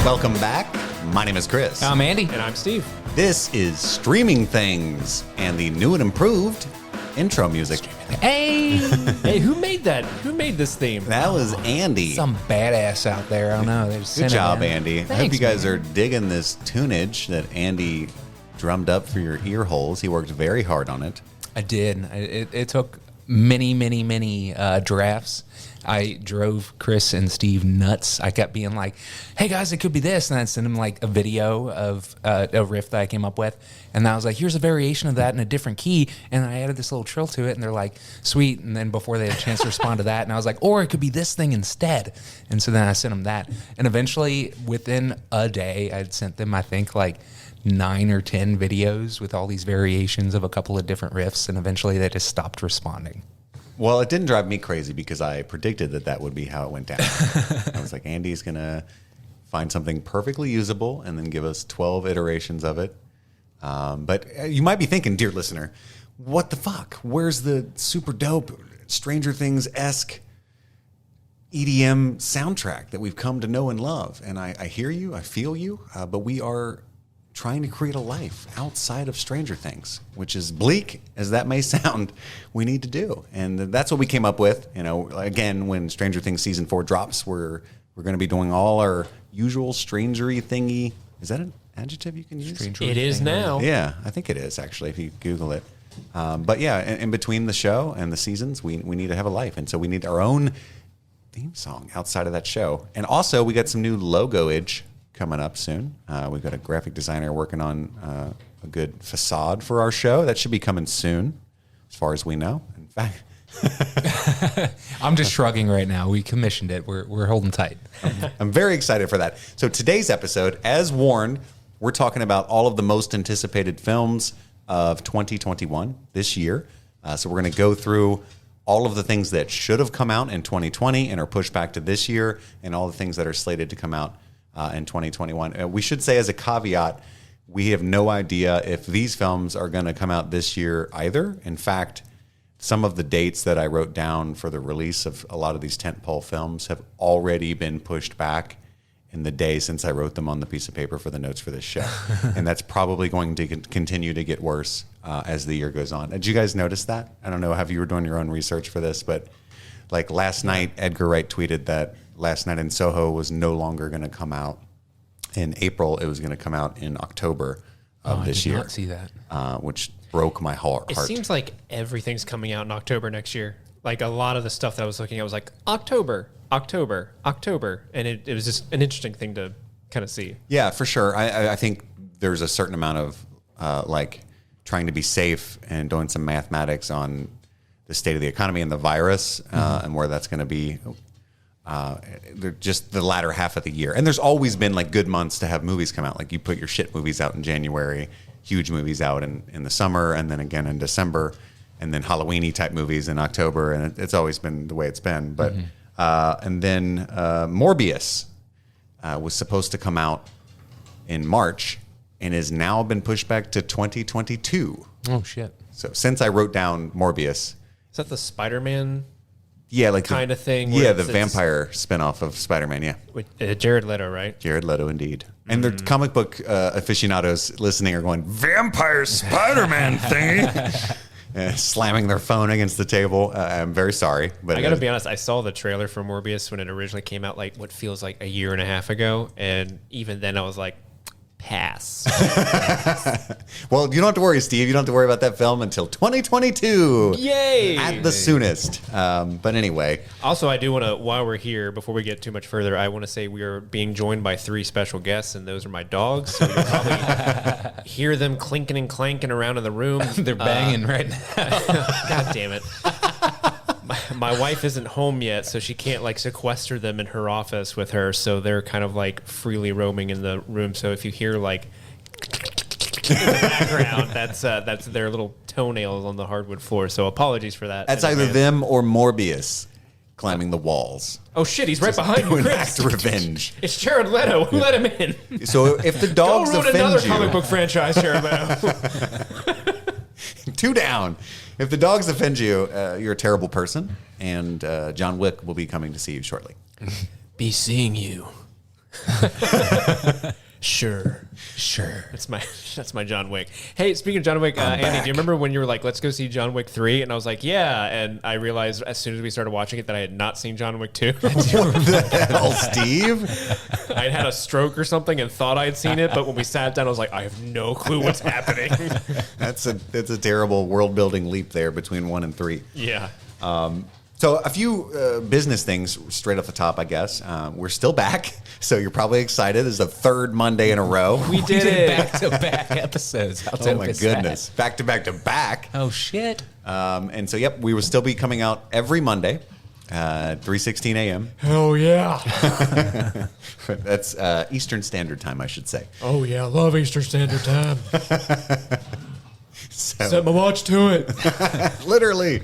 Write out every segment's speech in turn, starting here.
Welcome back. My name is Chris. I'm Andy. And I'm Steve. This is Streaming Things and the new and improved intro music. Hey, Hey, who made that? Who made this theme? That was Andy. some badass out there. I don't know. They just Good sent it job, in. Andy. I hope Thanks, you guys man. are digging this tunage that Andy drummed up for your ear holes. He worked very hard on it. I did. It took many drafts. I drove Chris and Steve nuts. I kept being like, "Hey guys, it could be this," and I'd send them like a video of a riff that I came up with, and I was like, "Here's a variation of that in a different key," and I added this little trill to it, and they're like, "Sweet." And then before they had a chance to respond to that, and I was like, "Or it could be this thing instead," and so then I sent them that, and eventually within a day, I'd sent them I think like 9 or 10 videos with all these variations of a couple of different riffs, and eventually they just stopped responding. Well, it didn't drive me crazy because I predicted that would be how it went down. I was like, Andy's going to find something perfectly usable and then give us 12 iterations of it. But you might be thinking, dear listener, what the fuck? Where's the super dope Stranger Things-esque EDM soundtrack that we've come to know and love? And I hear you, I feel you, but we are trying to create a life outside of Stranger Things, which is bleak as that may sound, we need to do. And that's what we came up with. You know, again, when Stranger Things season 4 drops, we're going to be doing all our usual strangery thingy. Is that an adjective you can use? It is now. Yeah, I think it is actually if you Google it. But yeah, in between the show and the seasons, we need to have a life. And so we need our own theme song outside of that show. And also we got some new logo-age coming up soon. We've got a graphic designer working on a good facade for our show. That should be coming soon, as far as we know. In fact, I'm just shrugging right now. We commissioned it. We're holding tight. I'm very excited for that. So today's episode, as warned, we're talking about all of the most anticipated films of 2021 this year. So we're going to go through all of the things that should have come out in 2020 and are pushed back to this year, and all the things that are slated to come out in 2021. We should say as a caveat, we have no idea if these films are going to come out this year either. In fact, some of the dates that I wrote down for the release of a lot of these tentpole films have already been pushed back in the day since I wrote them on the piece of paper for the notes for this show. And that's probably going to continue to get worse as the year goes on. Did you guys notice that? I don't know if you were doing your own research for this, but like last night, Edgar Wright tweeted that Last Night in Soho was no longer going to come out in April. It was going to come out in October of this year. I did not see that. Which broke my heart. It seems like everything's coming out in October next year. Like a lot of the stuff that I was looking at was like October. And it was just an interesting thing to kind of see. Yeah, for sure. I think there's a certain amount of like trying to be safe and doing some mathematics on the state of the economy and the virus and where that's going to be just the latter half of the year. And there's always been like good months to have movies come out. Like you put your shit movies out in January, huge movies out in the summer, and then again in December, and then Halloween-y type movies in October. And it's always been the way it's been. But and then Morbius was supposed to come out in March and has now been pushed back to 2022. Oh shit. So since I wrote down Morbius, Is that the Spider-Man like kind of thing? Yeah, the vampire spinoff of Spider-Man, yeah. with Jared Leto, right? Jared Leto, indeed. And the comic book aficionados listening are going, vampire Spider-Man thingy! Slamming their phone against the table. I'm very sorry. But I got to be honest, I saw the trailer for Morbius when it originally came out, like what feels like a year and a half ago. And even then I was like, pass. Well, you don't have to worry, Steve. You don't have to worry about that film until 2022. Yay! At the soonest. But anyway. Also, I do want to, while we're here, before we get too much further, I want to say we are being joined by 3 special guests, and those are my dogs. So you'll probably hear them clinking and clanking around in the room. They're banging right now. God damn it. My wife isn't home yet, so she can't like sequester them in her office with her. So they're kind of like freely roaming in the room. So if you hear like in the background, that's their little toenails on the hardwood floor. So apologies for that. That's either them or Morbius climbing the walls. Oh shit, he's right behind to you, enact Chris. revenge. It's Jared Leto. Let him in. So if the dogs Don't ruin offend another you, comic book franchise, Jared Leto. 2 down. If the dogs offend you, you're a terrible person, and John Wick will be coming to see you shortly. Be seeing you Sure. Sure. That's my John Wick. Hey, speaking of John Wick, Andy, do you remember when you were like, let's go see John Wick 3? And I was like, yeah. And I realized as soon as we started watching it that I had not seen John Wick 2. What the hell, Steve? I had a stroke or something and thought I had seen it, but when we sat down, I was like, I have no clue what's happening. That's a terrible world building leap there between 1 and 3. Yeah. So a few business things straight off the top, I guess. We're still back, so you're probably excited. It's the third Monday in a row. We did it. Back-to-back episodes. How Oh dope my is goodness. that? Back to back to back. Oh, shit. And so, yep, we will still be coming out every Monday at 3:16 a.m. Oh, yeah. That's Eastern Standard Time, I should say. Oh, yeah. I love Eastern Standard Time. So, Set my watch to it. literally.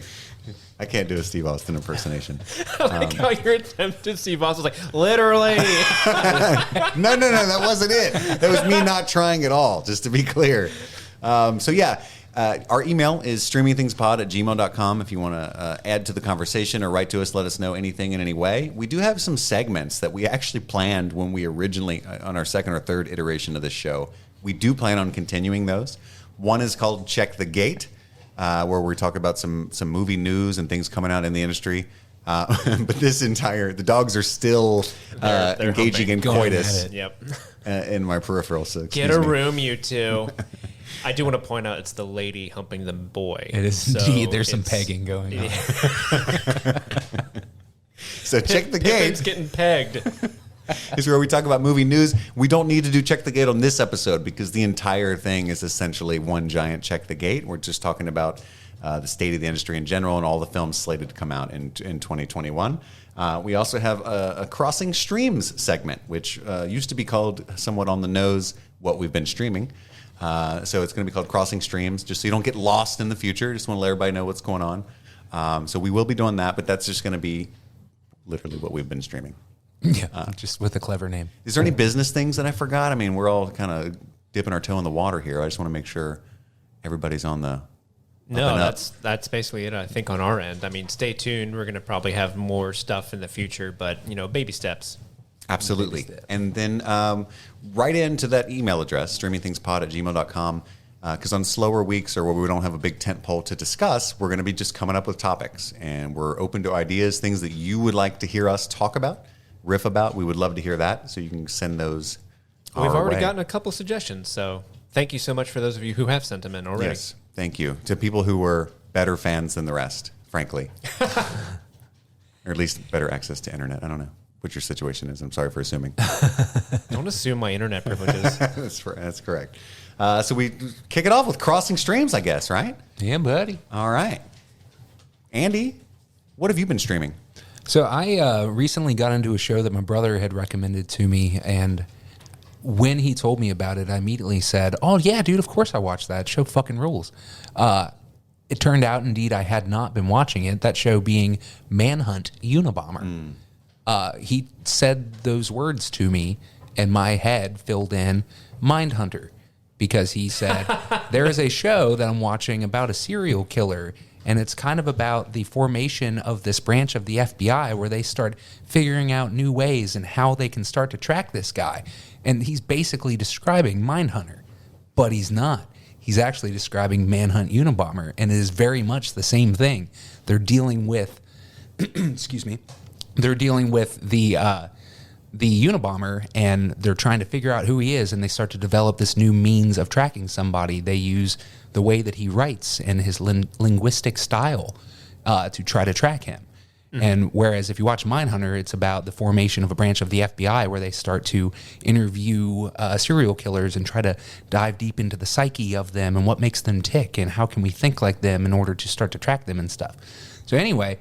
I can't do a Steve Austin impersonation. I like how your attempted Steve Austin was like, literally. No, that wasn't it. That was me not trying at all, just to be clear. So yeah, our email is streamingthingspod@gmail.com if you want to add to the conversation or write to us, let us know anything in any way. We do have some segments that we actually planned when we originally, on our second or third iteration of this show. We do plan on continuing those. One is called Check the Gate, where we talk about some movie news and things coming out in the industry. But the dogs are still They're engaging humping. in Going coitus at it. Yep. in my peripheral. So Get excuse a me. room, you two. I do want to point out it's the lady humping the boy. It is So indeed. There's some it's- pegging going on. So Check the Pippin's Gate getting pegged. is where we talk about movie news. We don't need to do Check the Gate on this episode because the entire thing is essentially one giant Check the Gate. We're just talking about the state of the industry in general and all the films slated to come out in 2021. We also have a Crossing Streams segment, which used to be called somewhat on the nose what we've been streaming. So it's going to be called Crossing Streams, just so you don't get lost in the future. Just want to let everybody know what's going on. So we will be doing that, but that's just going to be literally what we've been streaming. Yeah, just with a clever name. Is there any business things that I forgot? I mean, we're all kind of dipping our toe in the water here. I just want to make sure everybody's on the No, and up. that's basically it. I think on our end. I mean, stay tuned. We're going to probably have more stuff in the future, but baby steps. Absolutely. Baby step. And then write into that email address, streamingthingspod@gmail.com, because on slower weeks or where we don't have a big tent pole to discuss, we're going to be just coming up with topics. And we're open to ideas, things that you would like to hear us talk about, riff about. We would love to hear that. So you can send those We've our already way. gotten a couple suggestions, so thank you so much for those of you who have sent them in already. Yes. Thank you. To people who were better fans than the rest, frankly. Or at least better access to internet. I don't know what your situation is. I'm sorry for assuming. Don't assume my internet privileges. That's correct. So we kick it off with Crossing Streams, I guess, right? Yeah, buddy. All right. Andy, what have you been streaming? So I recently got into a show that my brother had recommended to me, and when he told me about it, I immediately said, "Oh yeah, dude, of course I watched that show. Fucking rules." It turned out, indeed, I had not been watching it. That show being Manhunt Unabomber. He said those words to me, and my head filled in Mindhunter, because he said there is a show that I'm watching about a serial killer. And it's kind of about the formation of this branch of the FBI where they start figuring out new ways and how they can start to track this guy. And he's basically describing Mindhunter, but he's not. He's actually describing Manhunt Unabomber, and it is very much the same thing. They're dealing with, excuse me, they're dealing with the Unabomber, and they're trying to figure out who he is, and they start to develop this new means of tracking somebody. They use the way that he writes and his linguistic style to try to track him. Mm-hmm. And whereas if you watch Mindhunter, it's about the formation of a branch of the FBI where they start to interview serial killers and try to dive deep into the psyche of them and what makes them tick and how can we think like them in order to start to track them and stuff. So anyway,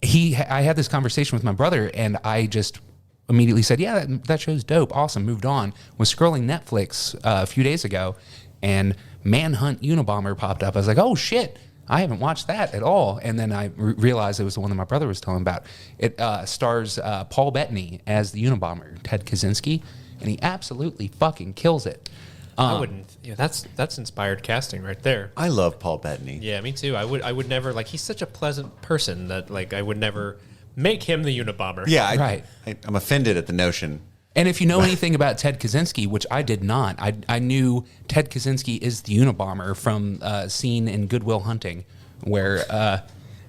I had this conversation with my brother, and I just immediately said, yeah, that show's dope, awesome, moved on. Was scrolling Netflix a few days ago, and Manhunt Unabomber popped up. I was like, oh shit, I haven't watched that at all. And then I realized it was the one that my brother was telling about. It stars Paul Bettany as the Unabomber, Ted Kaczynski, and he absolutely fucking kills it. I wouldn't. Yeah, that's inspired casting right there. I love Paul Bettany. Yeah, me too. I would never, like, he's such a pleasant person that, like, I would never Make him the Unabomber. Yeah, Right. I'm offended at the notion. And if you know anything about Ted Kaczynski, which I did not, I knew Ted Kaczynski is the Unabomber from a scene in Good Will Hunting, where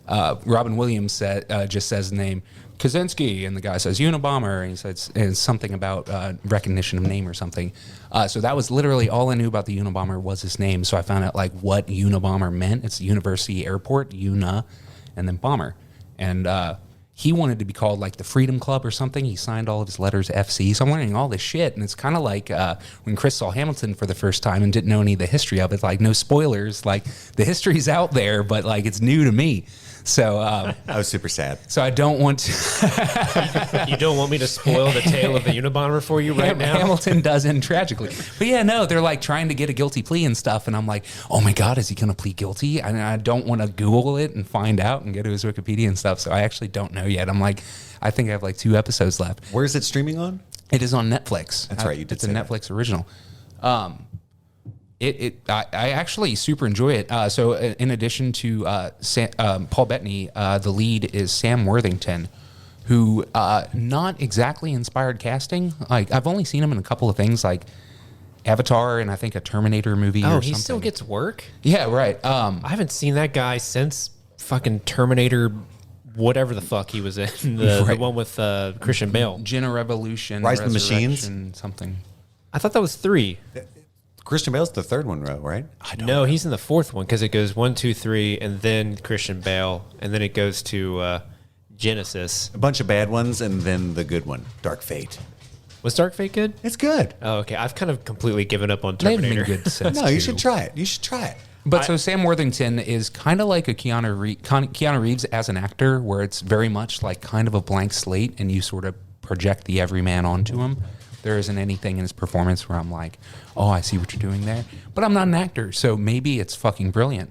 Robin Williams just says the name Kaczynski, and the guy says Unabomber, and he says and something about recognition of name or something. So that was literally all I knew about the Unabomber was his name. So I found out like what Unabomber meant. It's University Airport, Una, and then bomber. And he wanted to be called like the Freedom Club or something. He signed all of his letters FC. So I'm learning all this shit. And it's kind of like when Chris saw Hamilton for the first time and didn't know any of the history of it. Like, no spoilers. Like, the history's out there, but like it's new to me. So I was super sad. so I don't want to. You don't want me to spoil the tale of the Unabomber for you right now? Hamilton does end tragically. But yeah, no, they're like trying to get a guilty plea and stuff. And I'm like, oh my God, is he going to plead guilty? And I don't want to Google it and find out and go to his Wikipedia and stuff. So I actually don't know yet. I'm like, I think I have like 2 episodes left. Where is it streaming on? It is on Netflix. That's right, you did It's a say that. Netflix original. I actually super enjoy it. So in addition to Paul Bettany, the lead is Sam Worthington, who not exactly inspired casting. Like, I've only seen him in a couple of things like Avatar and I think a Terminator movie. Oh, or he something. still gets work? Yeah, right. I haven't seen that guy since fucking Terminator, whatever the fuck he was in. The Right. one with Christian Bale. Jenna Revolution, Rise of the Machines? Resurrection, something. I thought that was 3. Christian Bale's the third one, right? No, he's in the 4th one because it goes 1, 2, 3, and then Christian Bale, and then it goes to Genesis. A bunch of bad ones, and then the good one, Dark Fate. Was Dark Fate good? It's good. Oh, okay. I've kind of completely given up on They've Terminator. been good since. No, you too. should try it. You should try it. But so Sam Worthington is kind of like a Keanu Reeves as an actor, where it's very much like kind of a blank slate, and you sort of project the everyman onto him. There isn't anything in his performance where I'm like, oh, I see what you're doing there. But I'm not an actor, so maybe it's fucking brilliant.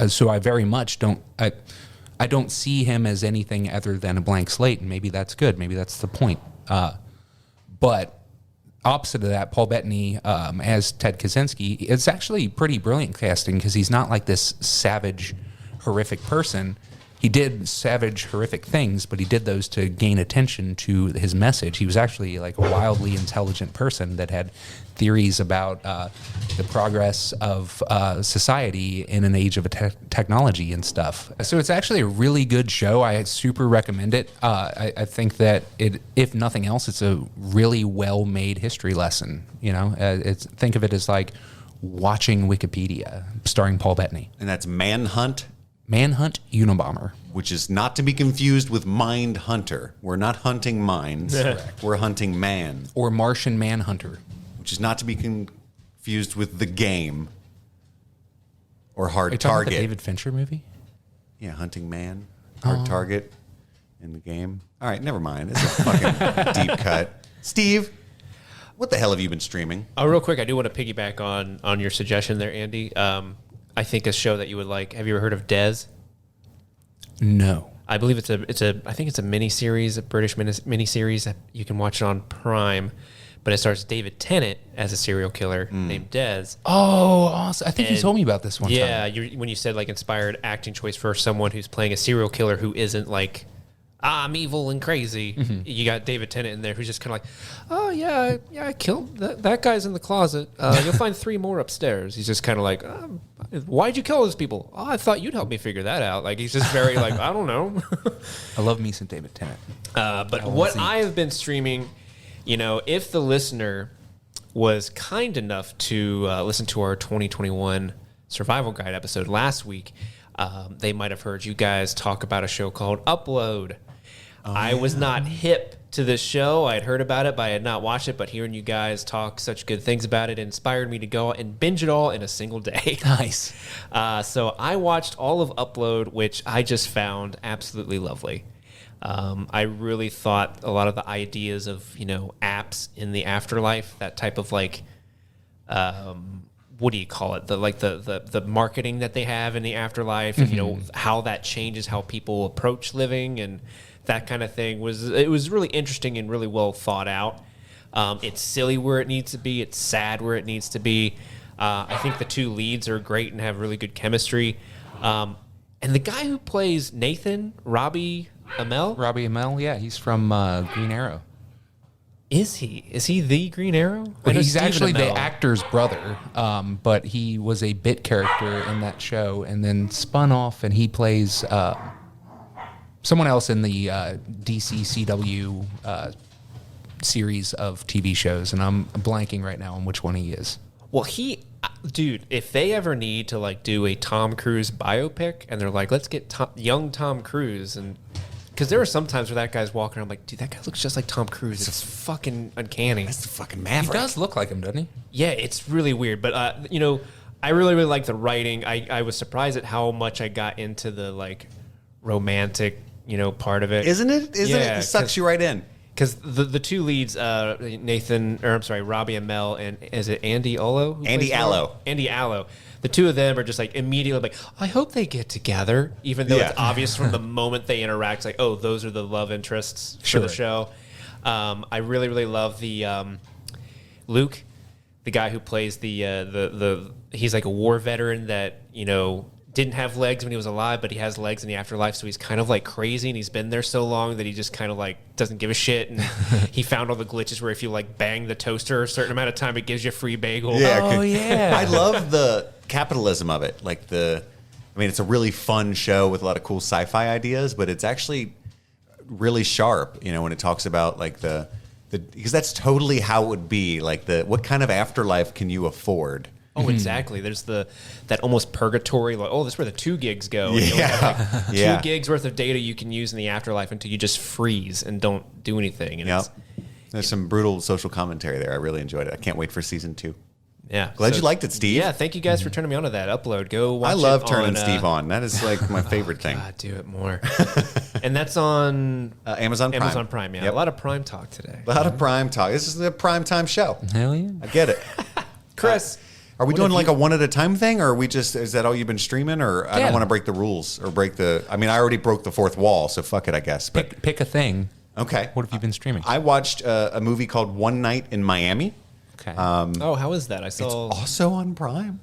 So I very much don't. I don't see him as anything other than a blank slate, and maybe that's good. Maybe that's the point. But opposite of that, Paul Bettany as Ted Kaczynski, it's actually pretty brilliant casting because he's not like this savage, horrific person. He did savage, horrific things, but he did those to gain attention to his message. He was actually like a wildly intelligent person that had theories about the progress of society in an age of technology and stuff. So it's actually a really good show. I super recommend it. I think that if nothing else, it's a really well-made history lesson. You know, think of it as like watching Wikipedia, starring Paul Bettany. And that's Manhunt, Manhunt Unabomber. which is not to be confused with Mind Hunter. We're not hunting minds. We're hunting man, Or Martian Manhunter. which is not to be confused with The Game or Hard Are you talking about the Target. David Fincher movie? Yeah, Hunting Man, Hard Target in The Game. All right, never mind. It's a fucking deep cut. Steve, what the hell have you been streaming? Oh, real quick, I do want to piggyback on your suggestion there, Andy. I think a show that you would like. Have you ever heard of Des? No. I believe I think it's a miniseries, a British miniseries. You can watch it on Prime, but it stars David Tennant as a serial killer named Des. Oh, awesome. I think you And- told me about this one Yeah, time. when you said like inspired acting choice for someone who's playing a serial killer who isn't like, I'm evil and crazy. You got David Tennant in there who's just kind of like, oh yeah, I killed that guy's in the closet. You'll find 3 more upstairs. He's just kind of like, why'd you kill those people? Oh, I thought you'd help me figure that out. Like he's just very like, I don't know. I love me some David Tennant. But what I have been streaming, if the listener was kind enough to listen to our 2021 Survival Guide episode last week, they might have heard you guys talk about a show called Upload. I was not hip to this show. I had heard about it, but I had not watched it. But hearing you guys talk such good things about it inspired me to go and binge it all in a single day. Nice. So I watched all of Upload, which I just found absolutely lovely. I really thought a lot of the ideas of, apps in the afterlife, that type of like, what do you call it? The marketing that they have in the afterlife, and how that changes how people approach living and that kind of thing it was really interesting and really well thought out. It's silly where it needs to be. It's sad where it needs to be. I think the 2 leads are great and have really good chemistry. And the guy who plays Nathan, Robbie Amell, Robbie Amell, yeah, he's from Green Arrow. is he the Green Arrow? Well, he's Stephen actually the Amell. actor's brother, but he was a bit character in that show and then spun off, and he plays someone else in the DC CW series of TV shows, and I'm blanking right now on which one he is. Well, dude, if they ever need to like do a Tom Cruise biopic, and they're like, let's get young Tom Cruise, and because there are some times where that guy's walking around, I'm like, dude, that guy looks just like Tom Cruise. It's fucking uncanny. That's the fucking He Maverick. does look like him, doesn't he? Yeah, it's really weird. But, I really, really like the writing. I was surprised at how much I got into the, like, romantic, part of it. Isn't it? It sucks you right in. Because the two leads, Robbie Amell and is it Andy Allo? Andy Allo. Andy Allo. The two of them are just like immediately like, I hope they get together, even though Yeah. it's obvious from the moment they interact. It's like, oh, those are the love interests for the show. I really, really love the Luke, the guy who plays the he's like a war veteran that didn't have legs when he was alive, but he has legs in the afterlife, so he's kind of like crazy, and he's been there so long that he just kind of like doesn't give a shit, and he found all the glitches where if you like bang the toaster a certain amount of time, it gives you a free bagel. Yeah, Oh, yeah. I love the capitalism of it. Like it's a really fun show with a lot of cool sci-fi ideas, but it's actually really sharp. When it talks about like because that's totally how it would be. Like what kind of afterlife can you afford? Oh, exactly. There's that almost purgatory, like, oh, this is where the 2 gigs go. And you only have like 2 Yeah. gigs worth of data you can use in the afterlife until you just freeze and don't do anything. And Yep. There's some brutal social commentary there. I really enjoyed it. I can't wait for season 2. yeah. Glad you liked it, Steve. Yeah, thank you guys for turning me on to that upload. Go watch I love it turning on, Steve on. That is like my favorite thing. God, do it more. And that's on Amazon Prime. Amazon Prime, yeah. Yep. A lot of Prime talk today. A lot of prime talk. This is a prime time show. Hell yeah. I get it. Chris, Are we what doing have like you- a one at a time thing, or are we is that all you've been streaming? Or I Yeah. don't want to break the rules or I already broke the fourth wall, so fuck it, I guess. But Pick a thing. okay. What have you been streaming? I watched a movie called One Night in Miami. Okay. oh, how is that? I saw. Also on Prime.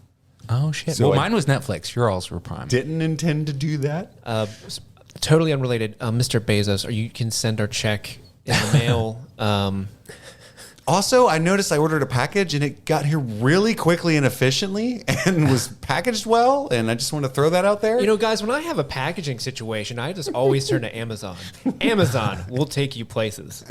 oh, shit. so Well, I- mine was Netflix. Your all's were Prime. Didn't intend to do that. Totally unrelated. Mr. Bezos, you can send our check in the mail. Also, I noticed I ordered a package and it got here really quickly and efficiently and was packaged well. And I just want to throw that out there. Guys, when I have a packaging situation, I just always turn to Amazon. Amazon will take you places.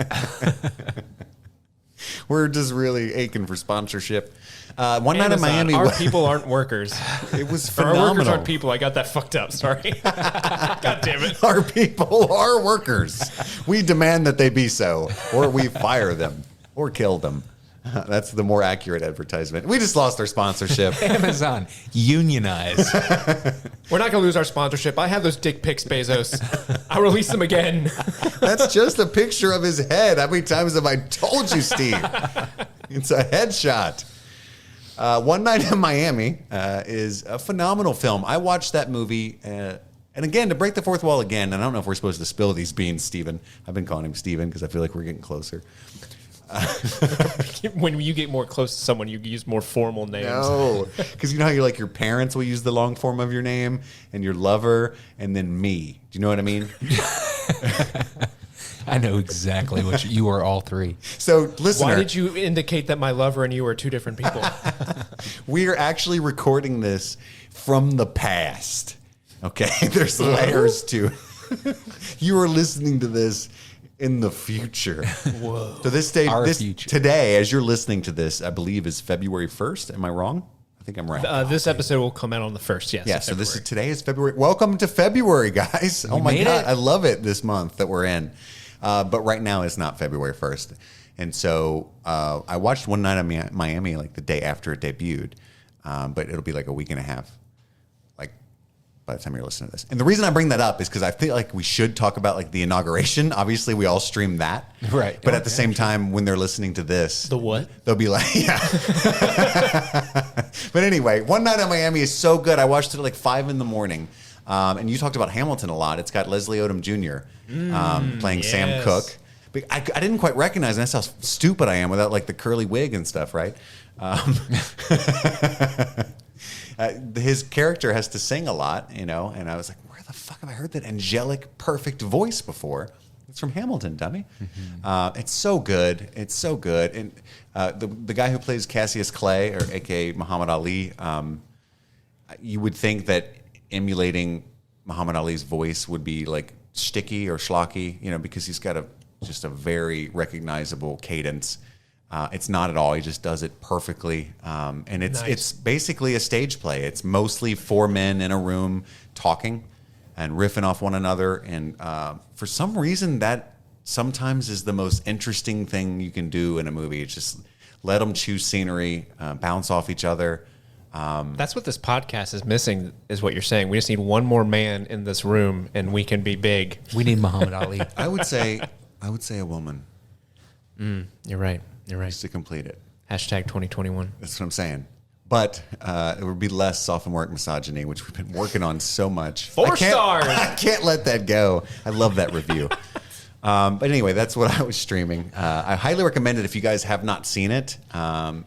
We're just really aching for sponsorship. One Night in Amazon, Miami. our people aren't workers. It was Or our workers phenomenal. aren't people. I got that fucked up. Sorry. God damn it. Our people are workers. We demand that they be so, or we fire them, or kill them. That's the more accurate advertisement. We just lost our sponsorship. Amazon. Unionize. We're not going to lose our sponsorship. I have those dick pics, Bezos. I'll release them again. That's just a picture of his head. How many times have I told you, Steve? It's a headshot. One Night in Miami is a phenomenal film. I watched that movie, and again, to break the fourth wall again, and I don't know if we're supposed to spill these beans, Steven. I've been calling him Steven because I feel like we're getting closer. When you get more close to someone, you use more formal names. No, because you know how your parents will use the long form of your name, and your lover, and then me. Do you know what I mean? I know exactly what you are all three. So, listener, Why did you indicate that my lover and you are two different people? we are actually recording this from the past. Okay, there's layers to. You are listening to this in the future. Whoa! So Our future. today, as you're listening to this, I believe is February 1st. Am I wrong? I think I'm right. This episode will come out on the 1st, yes. Yeah, so today is February. Welcome to February, guys. Oh my made God. it. I love it this month that we're in. But right now it's not February 1st. And so I watched One Night in Miami like the day after it debuted. But it'll be like a week and a half, like by the time you're listening to this. And the reason I bring that up is because I feel like we should talk about like the inauguration. Obviously, we all stream that. Right. But at the same time, when they're listening to this, The what? they'll be like, yeah. But anyway, One Night in Miami is so good. I watched it at like 5 in the morning. And you talked about Hamilton a lot. It's got Leslie Odom Jr. Playing Sam yes. Cooke. But I didn't quite recognize, and that's how stupid I am without like the curly wig and stuff, right? His character has to sing a lot, and I was like, where the fuck have I heard that angelic, perfect voice before? It's from Hamilton, dummy. Mm-hmm. It's so good. It's so good. And the guy who plays Cassius Clay, or a.k.a. Muhammad Ali, you would think that emulating Muhammad Ali's voice would be like shticky or schlocky, because he's got just a very recognizable cadence. It's not at all. He just does it perfectly. And it's basically a stage play. It's mostly four men in a room talking and riffing off one another. And for some reason, that sometimes is the most interesting thing you can do in a movie. It's just let them choose scenery, bounce off each other. That's what this podcast is missing, is what you're saying. We just need one more man in this room, and we can be big. We need Muhammad Ali. I would say a woman. You're right. Just to complete it. Hashtag 2021. That's what I'm saying. But it would be less sophomoric misogyny, which we've been working on so much. 4 stars. I can't let that go. I love that review. But anyway, that's what I was streaming. I highly recommend it if you guys have not seen it. The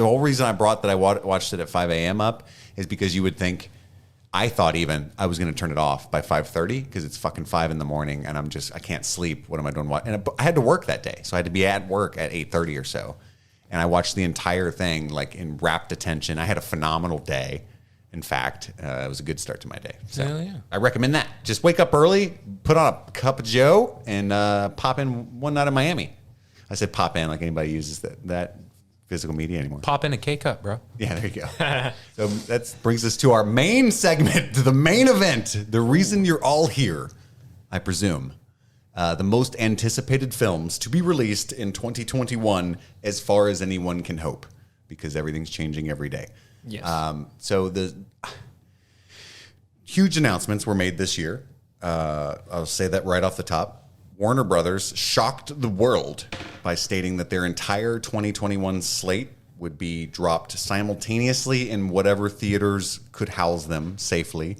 whole reason I brought that I watched it at 5 a.m. up is because you would think, I thought even I was going to turn it off by 5:30 because it's fucking 5 in the morning and I can't sleep. What am I doing? And I had to work that day, so I had to be at work at 8:30 or so. And I watched the entire thing like in rapt attention. I had a phenomenal day. In fact, it was a good start to my day. So Hell yeah. I recommend that. Just wake up early, put on a cup of Joe, and pop in One Night in Miami. I said pop in like anybody uses that physical media anymore. Pop in a K-cup, bro. Yeah, there you go. So that brings us to our main segment, to the main event, the reason you're all here, I presume. The most anticipated films to be released in 2021 as far as anyone can hope, because everything's changing every day. Yes. So the huge announcements were made this year. I'll say that right off the top. Warner Brothers shocked the world by stating that their entire 2021 slate would be dropped simultaneously in whatever theaters could house them safely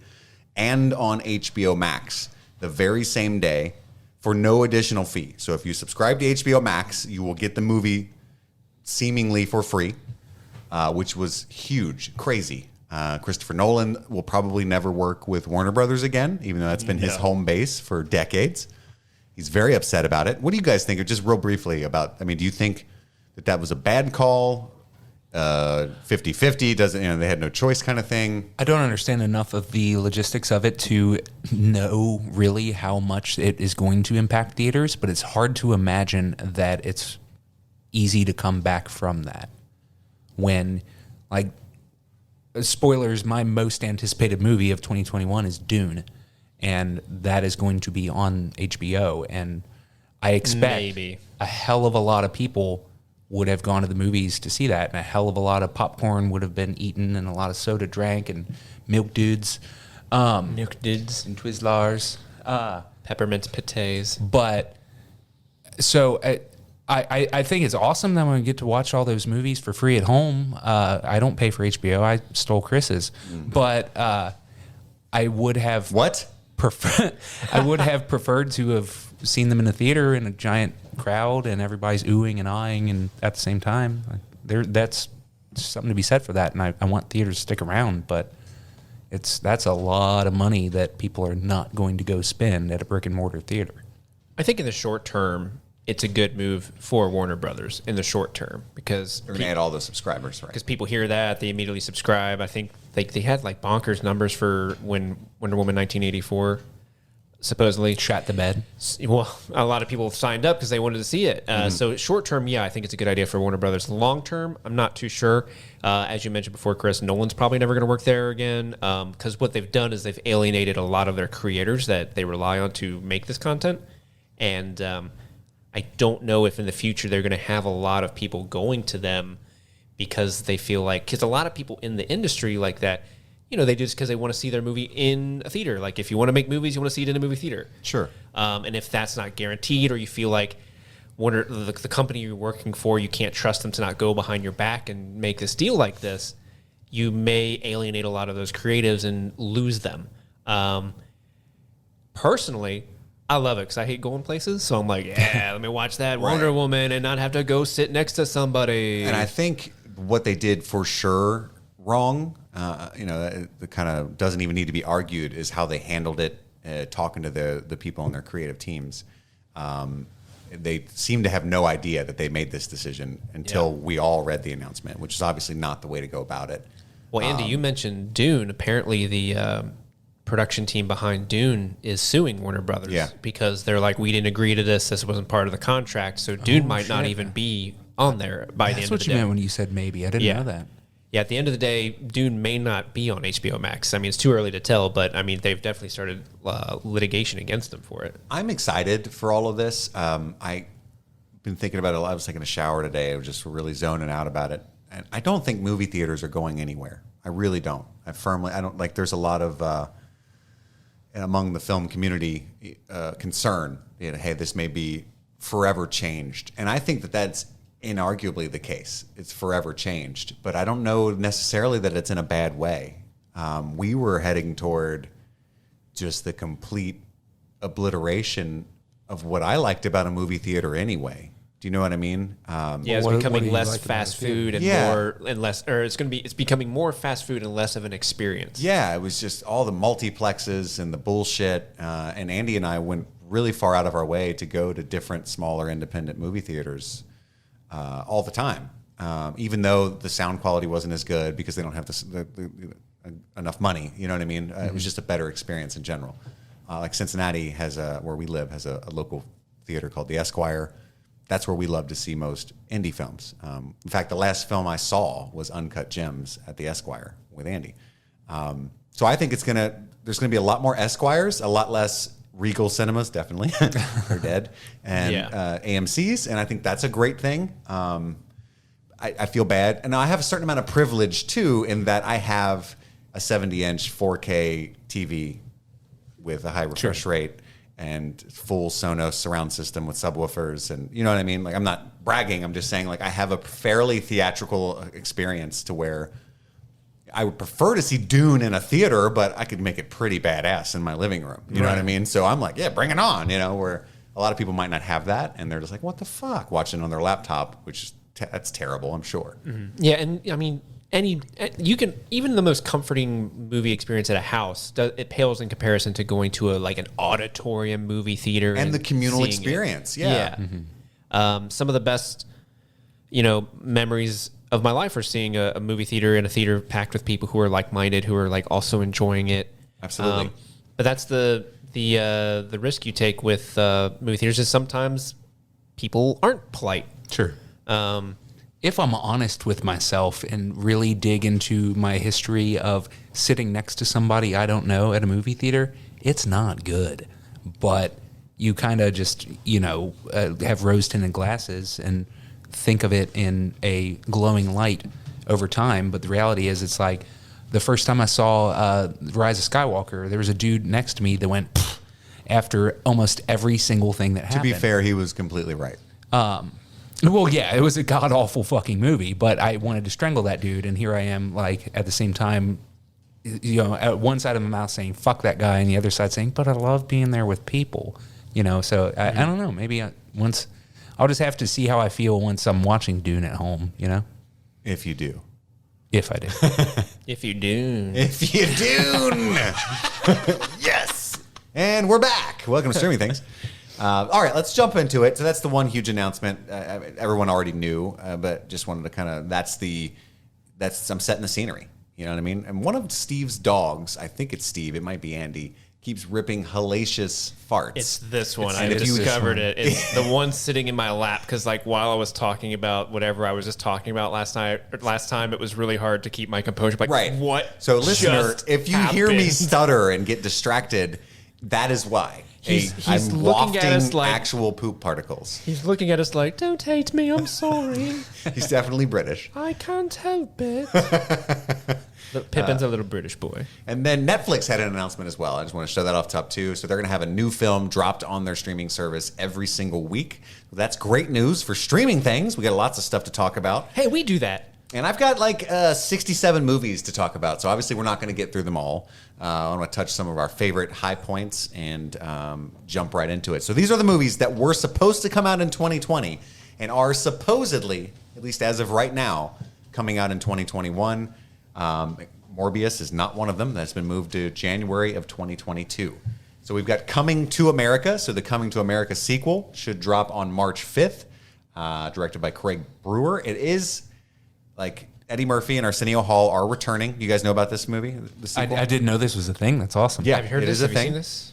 and on HBO Max the very same day for no additional fee. So if you subscribe to HBO Max, you will get the movie seemingly for free, which was huge, crazy. Christopher Nolan will probably never work with Warner Brothers again, even though that's been his home base for decades. He's very upset about it. What do you guys think? Just real briefly about, do you think that was a bad call? 50-50, they had no choice kind of thing? I don't understand enough of the logistics of it to know really how much it is going to impact theaters, but it's hard to imagine that it's easy to come back from that. When, like, spoilers, my most anticipated movie of 2021 is Dune. And that is going to be on HBO. And I expect a hell of a lot of people would have gone to the movies to see that. And a hell of a lot of popcorn would have been eaten and a lot of soda drank and milk dudes. Milk dudes. And Twizzlers. Peppermint patés. But, so I think it's awesome that I'm going to get to watch all those movies for free at home. I don't pay for HBO. I stole Chris's. But I would have... What? I would have preferred to have seen them in a theater in a giant crowd and everybody's oohing and eyeing and at the same time. That's something to be said for that, and I want theaters to stick around, but that's a lot of money that people are not going to go spend at a brick and mortar theater. I think in the short term, it's a good move for Warner Brothers in the short term because they're going to add all those subscribers, right? Because people hear that, they immediately subscribe. I think they had like bonkers numbers for when Wonder Woman 1984 supposedly shot the bed. Well, a lot of people signed up because they wanted to see it. So short term, yeah, I think it's a good idea for Warner Brothers. Long term, I'm not too sure. As you mentioned before, Chris, Nolan's probably never going to work there again because what they've done is they've alienated a lot of their creators that they rely on to make this content. And I don't know if in the future they're going to have a lot of people going to them because they feel like, because a lot of people in the industry like that, they do this because they want to see their movie in a theater. Like if you want to make movies, you want to see it in a movie theater. Sure. And if that's not guaranteed or you feel like the company you're working for, you can't trust them to not go behind your back and make this deal like this, you may alienate a lot of those creatives and lose them. Personally, I love it because I hate going places. So I'm like, yeah, let me watch that Wonder Woman and not have to go sit next to somebody. And I think what they did for sure wrong, it kind of doesn't even need to be argued, is how they handled it, talking to the people on their creative teams. They seem to have no idea that they made this decision until we all read the announcement, which is obviously not the way to go about it. Well, Andy, you mentioned Dune. Apparently, the production team behind Dune is suing Warner Brothers because they're like, we didn't agree to this. This wasn't part of the contract. So Dune might not even be on there by the end of the day. That's what you meant when you said maybe. I didn't know that. Yeah, at the end of the day, Dune may not be on HBO Max. I mean, it's too early to tell, but I mean, they've definitely started litigation against them for it. I'm excited for all of this. I've been thinking about it a lot. I was taking a shower today. I was just really zoning out about it. And I don't think movie theaters are going anywhere. I really don't. I don't like, there's a lot of, among the film community, concern, hey, this may be forever changed. And I think that that's inarguably the case. It's forever changed, but I don't know necessarily that it's in a bad way. We were heading toward just the complete obliteration of what I liked about a movie theater anyway. Do you know what I mean? It's becoming less fast food and more and less, or it's becoming more fast food and less of an experience. Yeah, it was just all the multiplexes and the bullshit. And Andy and I went really far out of our way to go to different smaller independent movie theaters all the time, even though the sound quality wasn't as good because they don't have enough money. You know what I mean? It was just a better experience in general. Like Cincinnati where we live, has a local theater called the Esquire. That's where we love to see most indie films. In fact, the last film I saw was Uncut Gems at the Esquire with Andy. So I think there's gonna be a lot more Esquires, a lot less Regal Cinemas, definitely. They're dead. And AMC's, and I think that's a great thing. I feel bad. And I have a certain amount of privilege, too, in that I have a 70-inch 4K TV with a high refresh rate and full Sonos surround system with subwoofers. And you know what I mean? Like, I'm not bragging. I'm just saying, like, I have a fairly theatrical experience to where I would prefer to see Dune in a theater, but I could make it pretty badass in my living room. You know what I mean? So I'm like, yeah, bring it on, where a lot of people might not have that. And they're just like, what the fuck? Watching on their laptop, which is that's terrible, I'm sure. Mm-hmm. Yeah, and I mean, even the most comforting movie experience at a house, it pales in comparison to going to an auditorium movie theater and the communal experience. Yeah. Mm-hmm. Some of the best, memories of my life are seeing a movie theater in a theater packed with people who are like-minded, who are also enjoying it. Absolutely. But that's the risk you take with movie theaters, is sometimes people aren't polite. Sure. If I'm honest with myself and really dig into my history of sitting next to somebody I don't know at a movie theater, it's not good. But you kind of just, have rose-tinted glasses and think of it in a glowing light over time. But the reality is, it's like the first time I saw Rise of Skywalker, there was a dude next to me that went pfft after almost every single thing that happened. To be fair, he was completely right. Well, yeah, it was a god-awful fucking movie, but I wanted to strangle that dude, and here I am, at the same time, at one side of my mouth saying, fuck that guy, and the other side saying, but I love being there with people, so I don't know, maybe I'll just have to see how I feel once I'm watching Dune at home, If you do. If I do. If you do. If you do. Yes. And we're back. Welcome to Streaming Things. All right, let's jump into it. So that's the one huge announcement. Everyone already knew, but just wanted to kind of, I'm setting the scenery. You know what I mean? And one of Steve's dogs, I think it's Steve, it might be Andy, keeps ripping hellacious farts. It's this one. I discovered it. It's the one sitting in my lap because, while I was talking about whatever I was just talking about last time, it was really hard to keep my composure. Right. What? So, listener, if you hear me stutter and get distracted, that is why. He's I'm looking at us wafting actual poop particles. He's looking at us like, don't hate me, I'm sorry. He's definitely British. I can't help it. Pippin's a little British boy. And then Netflix had an announcement as well. I just want to show that off top too. So they're going to have a new film dropped on their streaming service every single week. That's great news for Streaming Things. We got lots of stuff to talk about. Hey, we do that. And I've got 67 movies to talk about. So obviously we're not going to get through them all. I want to touch some of our favorite high points and jump right into it. So these are the movies that were supposed to come out in 2020 and are supposedly, at least as of right now, coming out in 2021. Morbius is not one of them. That's been moved to January of 2022. So we've got Coming to America. So the Coming to America sequel should drop on March 5th, directed by Craig Brewer. It is like Eddie Murphy and Arsenio Hall are returning. You guys know about this movie? The sequel? I didn't know this was a thing. That's awesome. Yeah, Have you heard it this? is a Have you thing. seen this?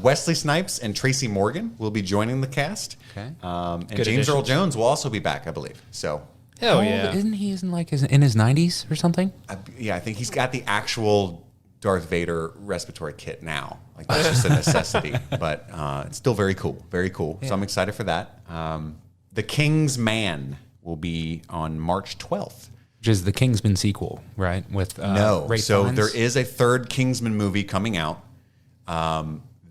Wesley Snipes and Tracy Morgan will be joining the cast. Okay. And Good James Earl additions. Jones will also be back, I believe. So, Hell How old- yeah. Isn't he in his 90s or something? I think he's got the actual Darth Vader respiratory kit now. Like that's just a necessity, but it's still very cool. Very cool. So I'm excited for that. The King's Man will be on March 12th. Which is the Kingsman sequel, right? With No. Ray So Fiennes? there is a third Kingsman movie coming out.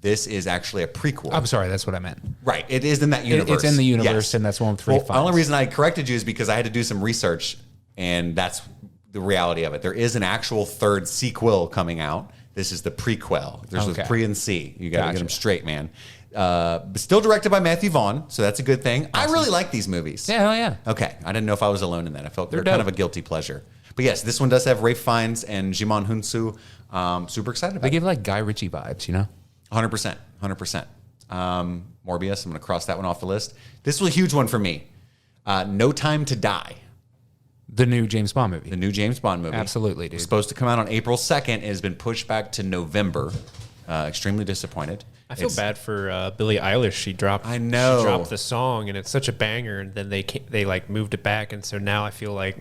This is actually a prequel. I'm sorry, that's what I meant. Right. It is in that universe. It's in the universe, Yes. and that's one with Ray Well, the only Fiennes. reason I corrected you is because I had to do some research, and that's the reality of it. There is an actual third sequel coming out. This is the prequel. There's Okay. a pre and C. You got to Gotcha. get them straight, man. But still directed by Matthew Vaughn, so that's a good thing. I really like these movies. Yeah, hell yeah. Okay. I didn't know if I was alone in that. I felt they're They're kind of dope. a guilty pleasure. But yes, this one does have Ray Fiennes and Jimon Hunsu. Super excited about They it. give like Guy Ritchie vibes, you know? 100%. 100%. Morbius, I'm going to cross that one off the list. This was a huge one for me. No Time to Die, The new James Bond movie. the new James Bond movie. Absolutely, dude. It was supposed to come out on April 2nd. It has been pushed back to November. Extremely disappointed. I feel It's- bad for Billie Eilish. She dropped. I know. She dropped the song, and it's such a banger. And then they like moved it back, and so now I feel like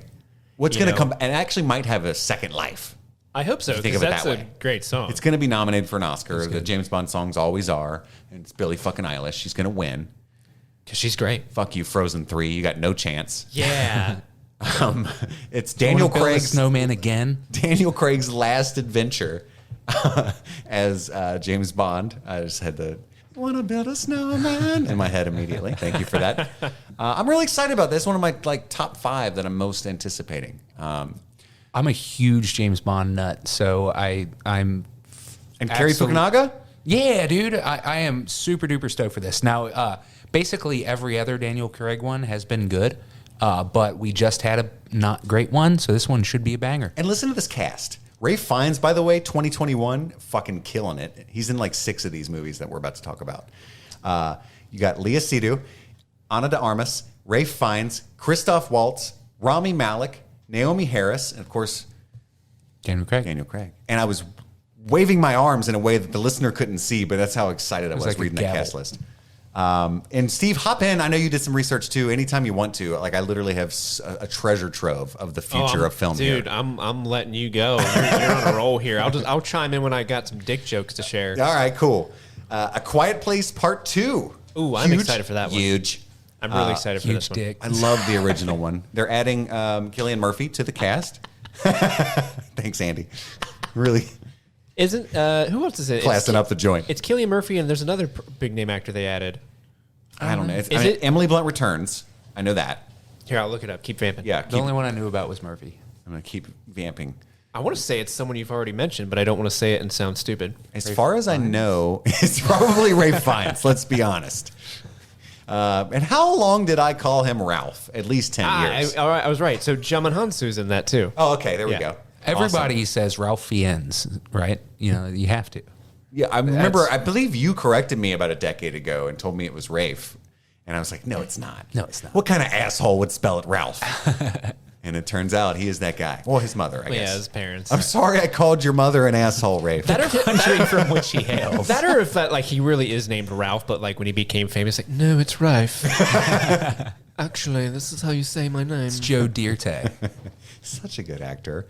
What's you going to know. come, and actually might have a second life. I hope so. you think 'Cause of it that's that a way. great song. It's going to be nominated for an Oscar. The James Bond songs always are. And it's Billie fucking Eilish. She's going to win. Because she's great. Fuck you, Frozen 3. You got no chance. Yeah. It's Daniel Wanna build a Craig's snowman again. Daniel Craig's last adventure as James Bond. I just had to want to build a snowman in my head immediately. Thank you for that. I'm really excited about this. One of my top 5 that I'm most anticipating. I'm a huge James Bond nut, so I'm And Carrie Absolute- Fukunaga? yeah, dude. I am super duper stoked for this. Now, basically every other Daniel Craig one has been good, but we just had a not great one, so this one should be a banger. And listen to this cast. Ray Fiennes, by the way, 2021, fucking killing it. He's in like 6 of these movies that we're about to talk about. You got Leah Seydoux, Ana de Armas, Ray Fiennes, Christoph Waltz, Rami Malek, Naomi Harris, and of course, Daniel Craig. Daniel Craig. And I was waving my arms in a way that the listener couldn't see, but that's how excited I was like a reading that gavel. cast list. And Steve, hop in. I know you did some research too. Anytime you want to. Like I literally have a treasure trove of the future of film dude. here. I'm letting you go. You're on a roll here. I'll chime in when I got some dick jokes to share. All right, cool. A Quiet Place Part 2. Ooh, I'm excited for that one. Huge. I'm really excited for Huge this one. dick. I love the original one. They're adding Cillian Murphy to the cast. Thanks, Andy. Really Isn't who else is it? classing up the joint. It's Cillian Murphy, and there's another big name actor they added. I don't know. Is it- Emily Blunt returns. I know that. Here, I'll look it up. Keep vamping. Yeah, The only one I knew about was Murphy. I'm going to keep vamping. I want to say it's someone you've already mentioned, but I don't want to say it and sound stupid. As far as I know, it's probably Ray Fiennes. Let's be honest. And how long did I call him Ralph? At least 10 years. All right, I was right. So Jamin Hansu's in that too. Oh, okay. There we Yeah. go. Everybody Awesome. says Ralph Fiennes, right? You know, you have to. Yeah, I remember. I believe you corrected me about a decade ago and told me it was Rafe, and I was like, "No, it's not. No, it's not. What kind of asshole would spell it Ralph?" And it turns out he is that guy. Well, his mother, I Yeah, guess. his parents. I'm sorry I called your mother an asshole, Rafe. That or, Country from which he hails. that or if that, like he really is named Ralph, but like when he became famous, like no, it's Rife. Actually, this is how you say my name. Joe Dierte. Such a good actor.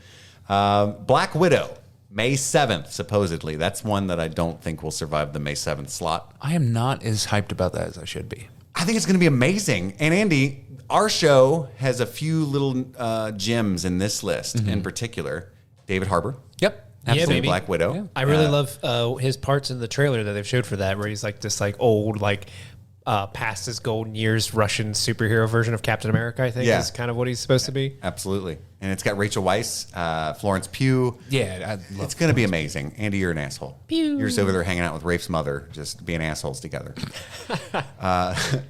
Black Widow, May 7th, supposedly. That's one that I don't think will survive the May 7th slot. I am not as hyped about that as I should be. I think it's going to be amazing. And Andy, our show has a few little gems in this list in particular. David Harbour, Yep. Yeah, Absolutely. baby. Black Widow. Yeah. I really love his parts in the trailer that they've showed for that, where he's like this like old like past his golden years Russian superhero version of Captain America. I think Yeah. is kind of what he's supposed to be. Absolutely. And it's got Rachel Weisz, Florence Pugh. Yeah, I love It's going to be amazing. Andy, you're an asshole. Pew. You're just over there hanging out with Rafe's mother, just being assholes together.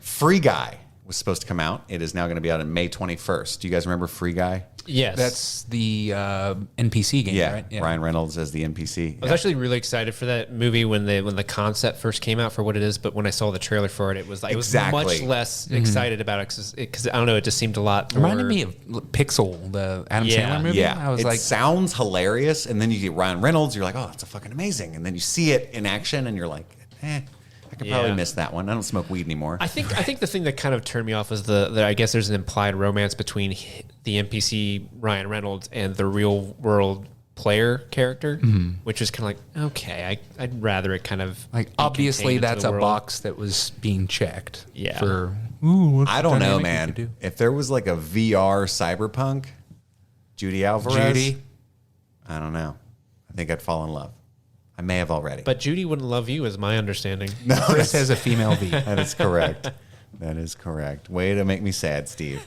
Free Guy was supposed to come out. It is now going to be out on May 21st. Do you guys remember Free Guy? Yes. That's the NPC game, Yeah, right? Ryan Reynolds as the NPC. I was actually really excited for that movie when the concept first came out for what it is, but when I saw the trailer for it, it was Exactly. much less excited about it because I don't know, it just seemed a lot more. Reminded me of Pixel, the Adam Yeah. Sandler movie. Yeah, I was it like, sounds hilarious, and then you get Ryan Reynolds. You're like, oh, it's a fucking amazing, and then you see it in action, and you're like, I could probably Yeah. miss that one. I don't smoke weed anymore. I think the thing that kind of turned me off is the I guess there's an implied romance between the NPC Ryan Reynolds and the real world player character, which is kind of like, okay, I'd rather it kind of like be obviously contained into that's the a world. box that was being checked. Yeah. For what's I the don't know, dynamic we man. could do? If there was like a VR cyberpunk, Judy Alvarez, Judy. I don't know. I think I'd fall in love. I may have already. But Judy wouldn't love you, is my understanding. no, Chris has a female V. that is correct. That is correct. Way to make me sad, Steve.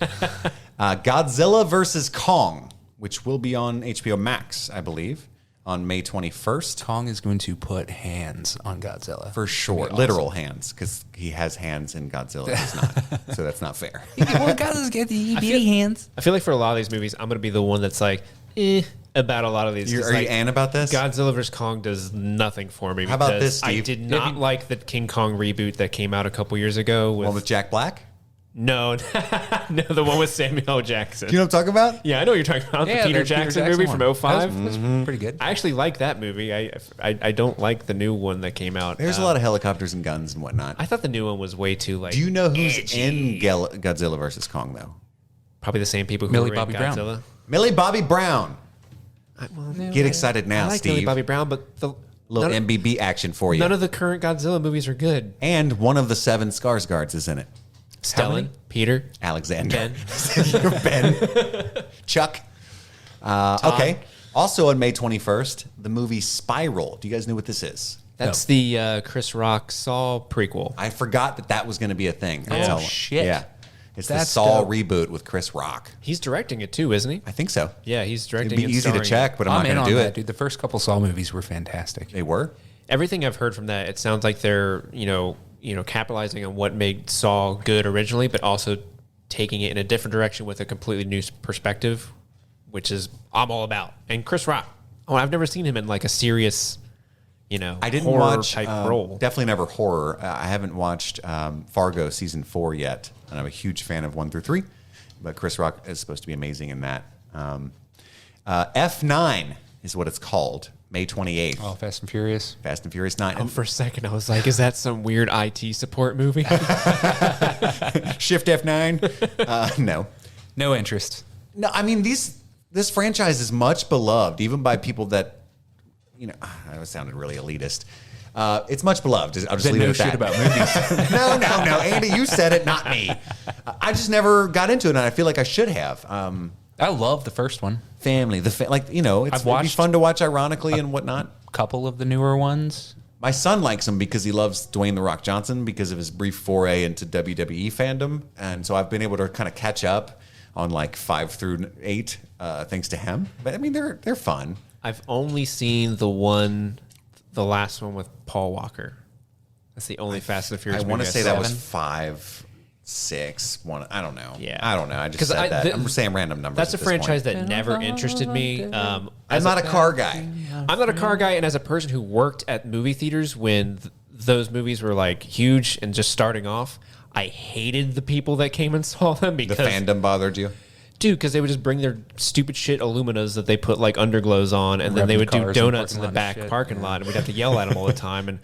Godzilla versus Kong, which will be on HBO Max, I believe, on May 21st. Kong is going to put hands on Godzilla. For sure. Literal hands, because he has hands and Godzilla does not. So that's not fair. Well, Godzilla's got the bitty hands. I feel like for a lot of these movies, I'm going to be the one that's like, about a lot of these. Are 'Cause, you like, Ann about this? Godzilla vs. Kong does nothing for me. How about because this, Steve? I did not like the King Kong reboot that came out a couple years ago. One with Jack Black? No, no, the one with Samuel Jackson. Do you know what I'm talking about? Yeah, I know what you're talking about. Yeah, the Peter the Jackson movie one. from 05. That was pretty good. I actually like that movie. I don't like the new one that came out. There's a lot of helicopters and guns and whatnot. I thought the new one was way too like. Do you know who's edgy. in Godzilla versus Kong, though? Probably the same people who Millie were Bobby in Brown. Godzilla. Millie Bobby Brown. Get excited now, I like Steve. Millie Bobby Brown, but the Little none, MBB action for you. none of the current Godzilla movies are good. And one of the 7 Skarsgårds is in it. Stellan, Peter, Alexander. Ben. Ben. Chuck. Okay. Also on May 21st, the movie Spiral. Do you guys know what this is? That's the Chris Rock Saw prequel. I forgot that was going to be a thing. That's Oh, how- shit. Yeah. It's the That's Saw dope. reboot with Chris Rock. He's directing it too, isn't he? I think so. Yeah, he's It'd directing be and easy to starring check, it. but I'm not in going to on do that, it. dude. The first couple Saw movies were fantastic. They were? Everything I've heard from that, it sounds like they're, capitalizing on what made Saw good originally, but also taking it in a different direction with a completely new perspective, which is I'm all about. And Chris Rock, I've never seen him in like a serious, I didn't horror watch type role. Definitely never horror. I haven't watched Fargo season 4 yet, and I'm a huge fan of 1 through 3. But Chris Rock is supposed to be amazing in that. F9 is what it's called. May 28th. Oh, Fast and Furious. Fast and Furious 9. For a second, I was like, is that some weird IT support movie? Shift F9. No. No interest. No, I mean this franchise is much beloved, even by people that that sounded really elitist. It's much beloved. I'll just That leave it know at that. shit about movies. No, Andy, you said it, not me. I just never got into it, and I feel like I should have. I love the first one. Family, it'd be watched fun to watch ironically and whatnot. Couple of the newer ones. My son likes him because he loves Dwayne The Rock Johnson because of his brief foray into WWE fandom, and so I've been able to kind of catch up on like 5 through 8 thanks to him. But I mean, they're fun. I've only seen the last one with Paul Walker. That's the only Fast and Furious I movie want to say that was 7. 5 6 1. I don't know. Yeah. I don't know. I just 'Cause said that. the- I'm saying random numbers. That's a at this franchise point. that never interested me. I'm not a car guy. I'm not a car guy, and as a person who worked at movie theaters when those movies were like huge and just starting off, I hated the people that came and saw them The because fandom bothered you. dude, because they would just bring their stupid shit Illuminas that they put like underglows on, and then they would do Revving cars in the donuts in the parking lot and back shit. parking lot, and we'd have to yell at them all the time. And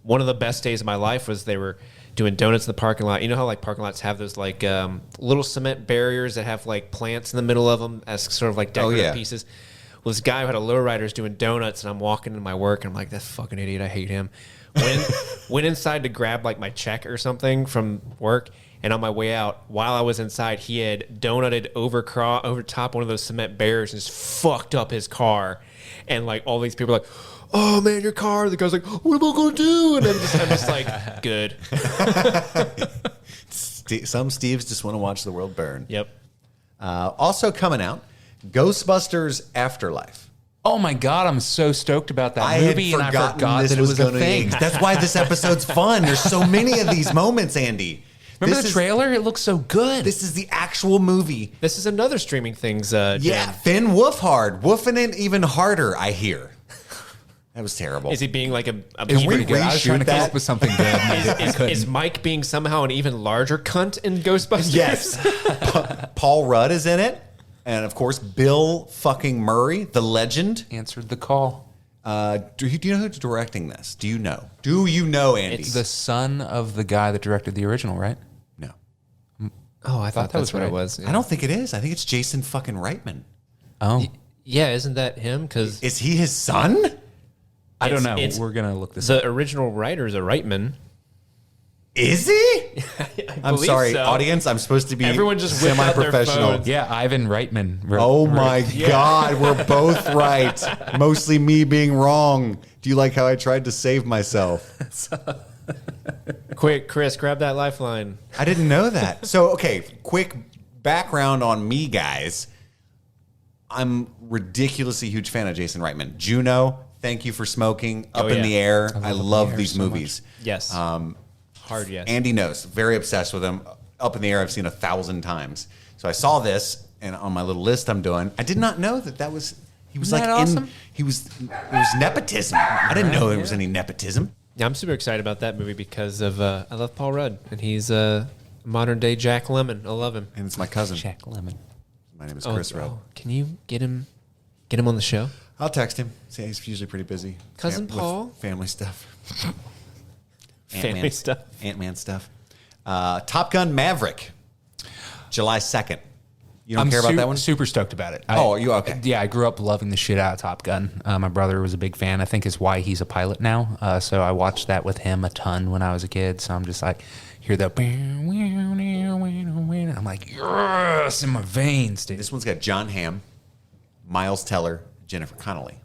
one of the best days of my life was they were doing donuts in the parking lot. You know how like parking lots have those like little cement barriers that have like plants in the middle of them as sort of like decorative yeah. pieces. Well, this guy who had a lowrider's doing donuts, and I'm walking into my work, and I'm like, that fucking idiot, I hate him. Went inside to grab like my check or something from work, and on my way out, while I was inside, he had donutted over top one of those cement barriers and just fucked up his car. And like all these people are like, oh man, your car. The guy's like, what am I gonna do? And I'm just like, good. Some Steves just want to watch the world burn. Yep. Also coming out, Ghostbusters Afterlife. Oh my god, I'm so stoked about that I had movie, and I forgotten forgot this that it was a gonna thing. That's why this episode's fun. There's so many of these moments, Andy. Remember This the is- trailer? It looks so good. This is the actual movie. This is another streaming things. Yeah, Jim. Finn Wolfhard. Woofing it even harder, I hear. That was terrible. Is he being like a It was we pretty good. I was trying to reshoot come that? up with something good. and I is couldn't. Mike being somehow an even larger cunt in Ghostbusters? Yes. Paul Rudd is in it. And of course, Bill fucking Murray, the legend. Answered the call. Do you know who's directing this? Do you know? Do you know, Andy? It's the son of the guy that directed the original, right? No. Oh, I thought that that's was what it right. was. I don't think it is. I think it's Jason fucking Reitman. Oh, Yeah, isn't that him? Because Is he his son? I don't know. it's- We're gonna look this up. the original writer's a Reitman. Is he? I'm believe sorry, so. audience. I'm supposed to be Everyone just whipped out their semi-professional. phones. Yeah, Ivan Reitman. Oh my God, we're both right. Mostly me being wrong. Do you like how I tried to save myself? Quick, Chris, grab that lifeline. I didn't know that. So, okay, quick background on me, guys. I'm ridiculously huge fan of Jason Reitman. Juno, Thank You for Smoking, Up Oh, in yeah. the Air. Up in I the love Air these so much. movies. Yes. Hard yes. Andy knows. Very obsessed with him. Up in the Air, I've seen 1,000 times. So I saw this, and on my little list I'm doing, I did not know that was. He was Isn't like that in. awesome? It was nepotism. I didn't know there was any nepotism. Yeah, I'm super excited about that movie because of I love Paul Rudd and he's modern day Jack Lemmon. I love him. And it's my cousin. Jack Lemmon. My name is Chris Rudd. Can you get him on the show? I'll text him. See, he's usually pretty busy. Cousin With Paul? family stuff. Family stuff. Ant-Man stuff. Top Gun Maverick. July 2nd. You don't care about that one? Super stoked about it. Oh, are you okay? Yeah, I grew up loving the shit out of Top Gun. My brother was a big fan. I think is why he's a pilot now. So I watched that with him a ton when I was a kid. So I'm just like, hear that, and I'm like, yes, in my veins, dude. This one's got John Hamm, Miles Teller, Jennifer Connelly.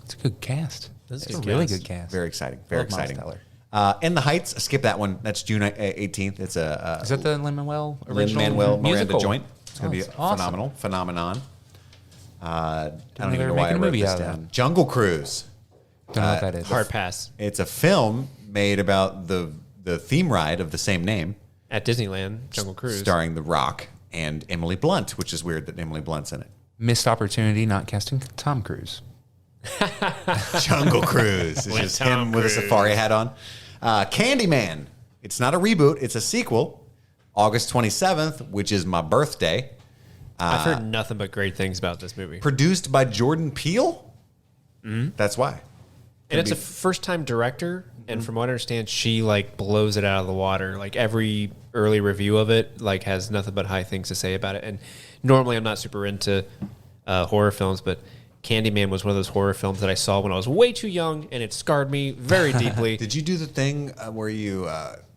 It's a good cast. That's It's a good really cast. good cast. Very exciting. Very Love Miles exciting. Teller. In the Heights, skip that one. That's June 18th. It's a Is that the Lin-Manuel original Lin-Manuel Miranda musical? joint. It's going to be Oh, it's awesome. phenomenal. Phenomenon. I don't they even were know why I making a wrote movie this out of down. that. Jungle Cruise. Don't know what that is. Hard pass It's a film made about the theme ride of the same name, at Disneyland. Jungle Cruise. starring The Rock and Emily Blunt, which is weird that Emily Blunt's in it. Missed opportunity not casting Tom Cruise. Jungle Cruise. It's With just Tom him with a Cruise. safari hat on. Candyman. It's not a reboot. It's a sequel. August 27th, which is my birthday. I've heard nothing but great things about this movie. Produced by Jordan Peele. That's why. And it's a first-time director, and from what I understand, she like blows it out of the water. Like every early review of it, like has nothing but high things to say about it. And normally, I'm not super into horror films, but Candyman was one of those horror films that I saw when I was way too young, and it scarred me very deeply. Did you do the thing where you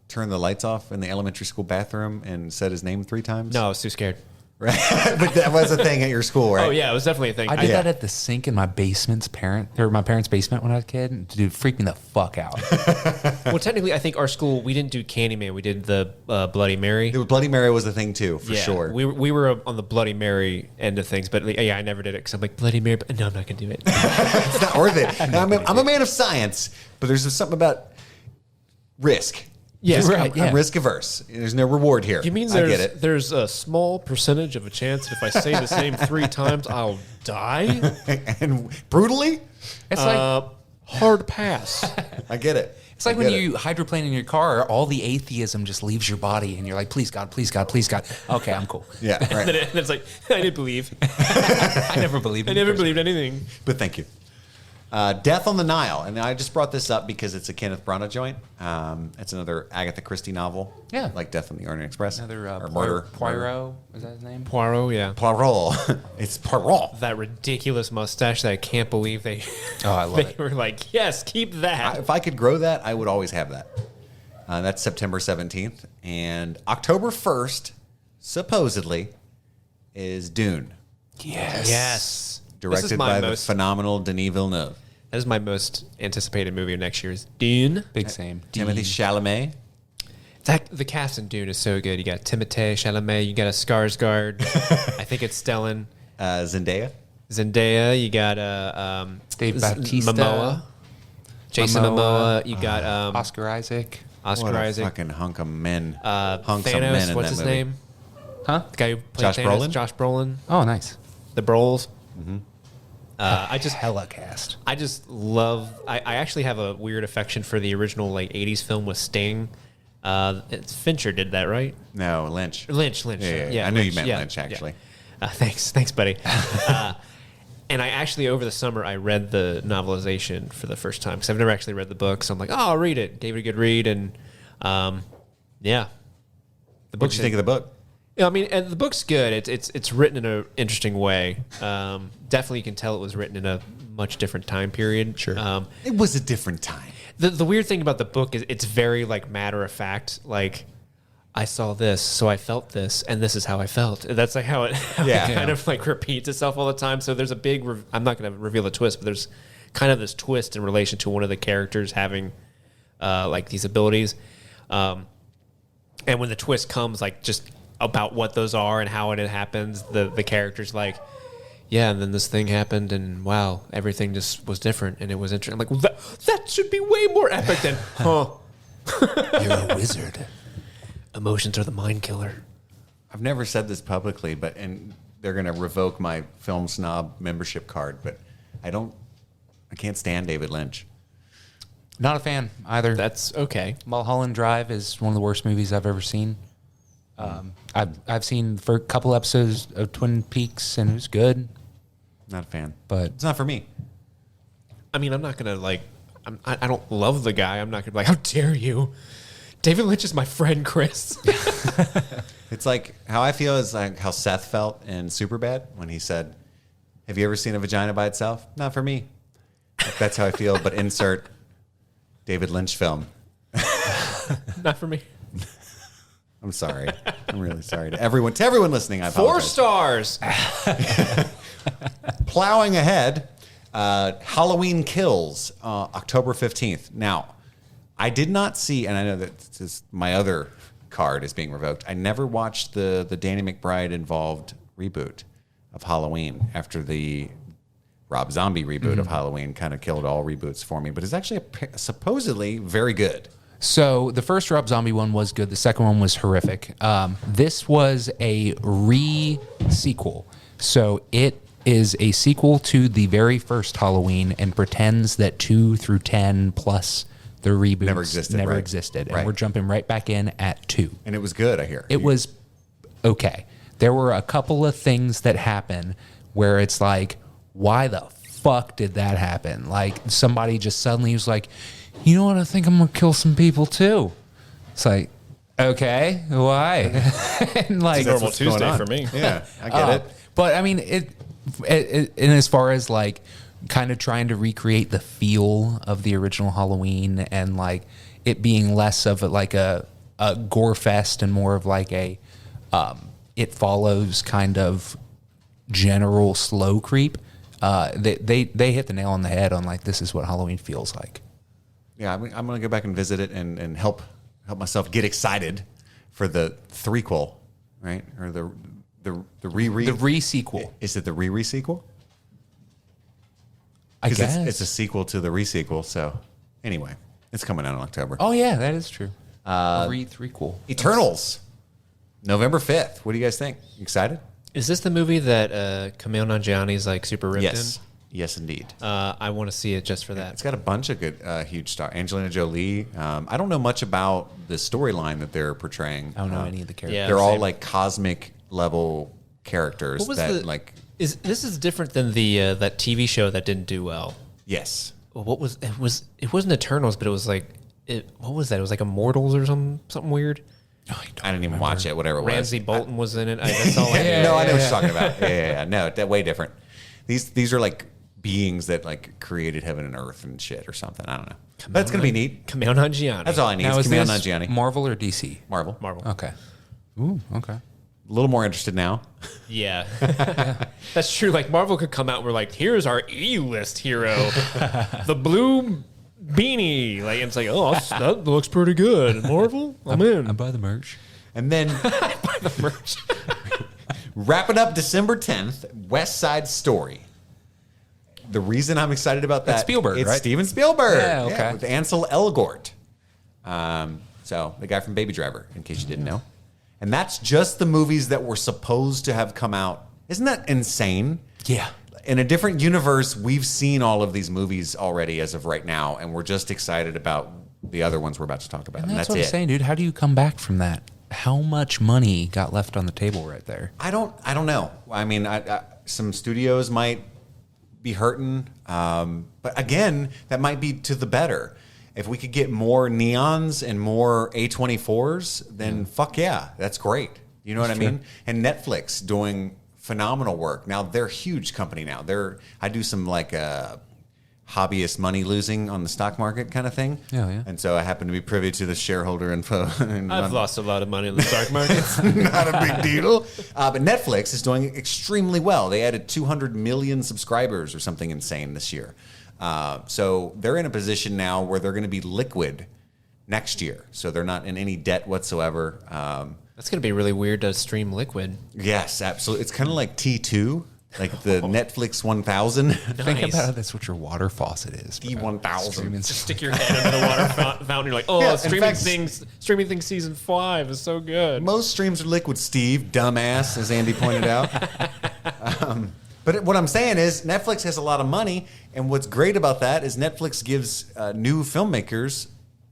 turned the lights off in the elementary school bathroom and said his name 3 times? No, I was too scared. Right? But that was a thing at your school, right? Oh yeah, it was definitely a thing. I did Yeah. that at the sink in my my parents' basement when I was a kid. Dude, freaked me the fuck out. Well, technically, I think our school we didn't do Candyman. We did the Bloody Mary. The Bloody Mary was a thing too, for sure. We were on the Bloody Mary end of things, but yeah, I never did it because I'm like Bloody Mary. But no, I'm not gonna do it. It's not worth it. I'm a man of science, but there's something about risk. Yeah, Just- right, yeah. I'm risk averse. There's no reward here. You mean I get it. there's a small percentage of a chance that if I say the same 3 times, I'll die? And brutally, It's like Hard pass. I get it. it's like I when get it. you hydroplane in your car, all the atheism just leaves your body, and you're like, please God, please God, please God. Okay, I'm cool. Yeah, And right. then it's like, I didn't believe. I never believed. I in never Christ. believed anything. But thank you. Death on the Nile, and I just brought this up because it's a Kenneth Branagh joint. It's another Agatha Christie novel. Yeah. like Death on the Orient Express. Another or Murder. Poirot. Is that his name? Poirot, yeah. Poirot. It's Poirot. That ridiculous mustache that I can't believe they Oh, I love they it. were like, yes, keep that. If I could grow that, I would always have that. That's September 17th. And October 1st, supposedly, is Dune, Yes. Yes. This is directed my by the most phenomenal Denis Villeneuve. that is my most anticipated movie of next year is Dune. Big same. Timothy Chalamet. The cast in Dune is so good. You got Timothée Chalamet, you got a Skarsgård. I think it's Stellan. Zendaya. Zendaya, you got Dave Bautista. Momoa. Jason Momoa. You got Oscar Isaac. Oscar What a Isaac. fucking hunk of men. Hunks of Thanos, men in what's that his movie. name? Huh? The guy who played Josh Thanos, Brolin? Josh Brolin. Oh, nice. The Brols. Mm-hmm. I just Hella cast. I just love. I actually have a weird affection for the original like '80s film with Sting. Fincher did that, right? No, Lynch. Lynch. Yeah. I knew you Lynch, meant yeah, Lynch, actually. yeah. Thanks, buddy. And I actually over the summer I read the novelization for the first time because I've never actually read the book. So I'm like, oh, I'll read it. Gave it a good read, and yeah. The What did you think of the book? I mean, and the book's good. It's written in an interesting way. Definitely, you can tell it was written in a much different time period. Sure. It was a different time. The weird thing about the book is it's very like matter of fact. Like, I saw this, so I felt this, and this is how I felt. That's like how it kind of like repeats itself all the time. So there's a big. I'm not going to reveal the twist, but there's kind of this twist in relation to one of the characters having like these abilities. And when the twist comes, like just about what those are and how it happens, the character's like, yeah, and then this thing happened, and wow, everything just was different, and it was interesting. I'm like, that should be way more epic than, huh? You're a wizard. Emotions are the mind killer. I've never said this publicly, and they're going to revoke my film snob membership card, but I can't stand David Lynch. Not a fan either. That's okay. Mulholland Drive is one of the worst movies I've ever seen. I've seen for a couple episodes of Twin Peaks, and it was good. Not a fan. But It's not for me. I mean, I'm not going to, like, I don't love the guy. I'm not going to be like, how dare you? David Lynch is my friend, Chris. It's like how I feel is like how Seth felt in Superbad when he said, have you ever seen a vagina by itself? Not for me. That's how I feel, but insert David Lynch film. Not for me. I'm sorry. I'm really sorry to everyone listening. I 4 apologize. stars. Plowing ahead, Halloween Kills, October 15th. Now, I did not see, and I know that this is my other card is being revoked. I never watched the Danny McBride involved reboot of Halloween after the Rob Zombie reboot of Halloween kind of killed all reboots for me, but it's actually supposedly very good. So the first Rob Zombie one was good. The second one was horrific. This was a re-sequel. So it is a sequel to the very first Halloween and pretends that 2 through 10 plus the reboots Never existed, right. And we're jumping right back in at 2. And it was good, I hear. It was okay. There were a couple of things that happen where it's like, why the fuck did that happen? Like somebody just suddenly was like, you know what? I think I'm gonna kill some people too. It's like, okay, why? And like Normal what's going Tuesday on. for me. Yeah, I get it. But I mean, it and as far as like kind of trying to recreate the feel of the original Halloween and like it being less of a gore fest and more of like a it follows kind of general slow creep. They hit the nail on the head on like this is what Halloween feels like. Yeah, I'm going to go back and visit it and help myself get excited for the threequel, right? Or the re-re. The re-sequel. Is it the re-sequel? I Because guess. it's a sequel to the re-sequel. So anyway, it's coming out in October. Oh yeah, that is true. Re-threequel. Eternals, November 5th. What do you guys think? You excited? Is this the movie that Kumail Nanjiani's like super ripped Yes. Yes, indeed. in? I want to see it just for that. It's got a bunch of good, huge stars. Angelina Jolie. I don't know much about the storyline that they're portraying. I don't know any of the characters. Yeah. They're all same. like cosmic level characters What was that the like. This is different than the that TV show that didn't do well. Yes. What was it wasn't Eternals, but it was like what was that? It was like Immortals or something weird. I didn't even watch it. Whatever it was. Ramsey Bolton was in it. That's all I knew. No, I know what you're talking about. Yeah. No, that way different. These are like beings that like created heaven and earth and shit or something. I don't know. That's gonna be neat. Kumail Nanjiani. That's all I need. Now It's is Kumail this Nanjiani. Marvel or DC? Marvel. Marvel. Okay. Ooh, okay. A little more interested now. Yeah. That's true. Like Marvel could come out and we're like, here's our E-list hero. The blue beanie. Like it's like, oh, that looks pretty good. Marvel? I'm in. I buy the merch. And then the merch. wrapping up December 10th, West Side Story. The reason I'm excited about that, That's Spielberg, it's right? Steven Spielberg. Yeah, okay. with Ansel Elgort. So the guy from Baby Driver, in case you didn't know. And that's just the movies that were supposed to have come out. Isn't that insane? Yeah. In a different universe, we've seen all of these movies already as of right now, and we're just excited about the other ones we're about to talk about. And And that's that's what it. I'm saying, dude. How do you come back from that? How much money got left on the table right there? I don't know. I mean, some studios might be hurting, but again, that might be to the better. If we could get more neons and more A24s, then fuck yeah, that's great. You know what I mean? And Netflix doing phenomenal work. Now they're a huge company now. I do some like hobbyist money losing on the stock market kind of thing. Yeah, yeah. And so I happen to be privy to the shareholder info. I've lost a lot of money in the stock market. Not a big deal. But Netflix is doing extremely well. They added 200 million subscribers or something insane this year. So they're in a position now where they're going to be liquid next year. So they're not in any debt whatsoever. That's going to be really weird to stream Liquid. Yes, absolutely. It's kind of like T2, like the Netflix 1000. Think Nice. about it. That's what your water faucet is. bro. T1000. Streaming Just stick your head under the water fountain. You're like, oh, Yeah, in streaming fact- things season 5 is so good. Most streams are liquid, Steve, dumbass, as Andy pointed out. But what I'm saying is Netflix has a lot of money, and what's great about that is Netflix gives new filmmakers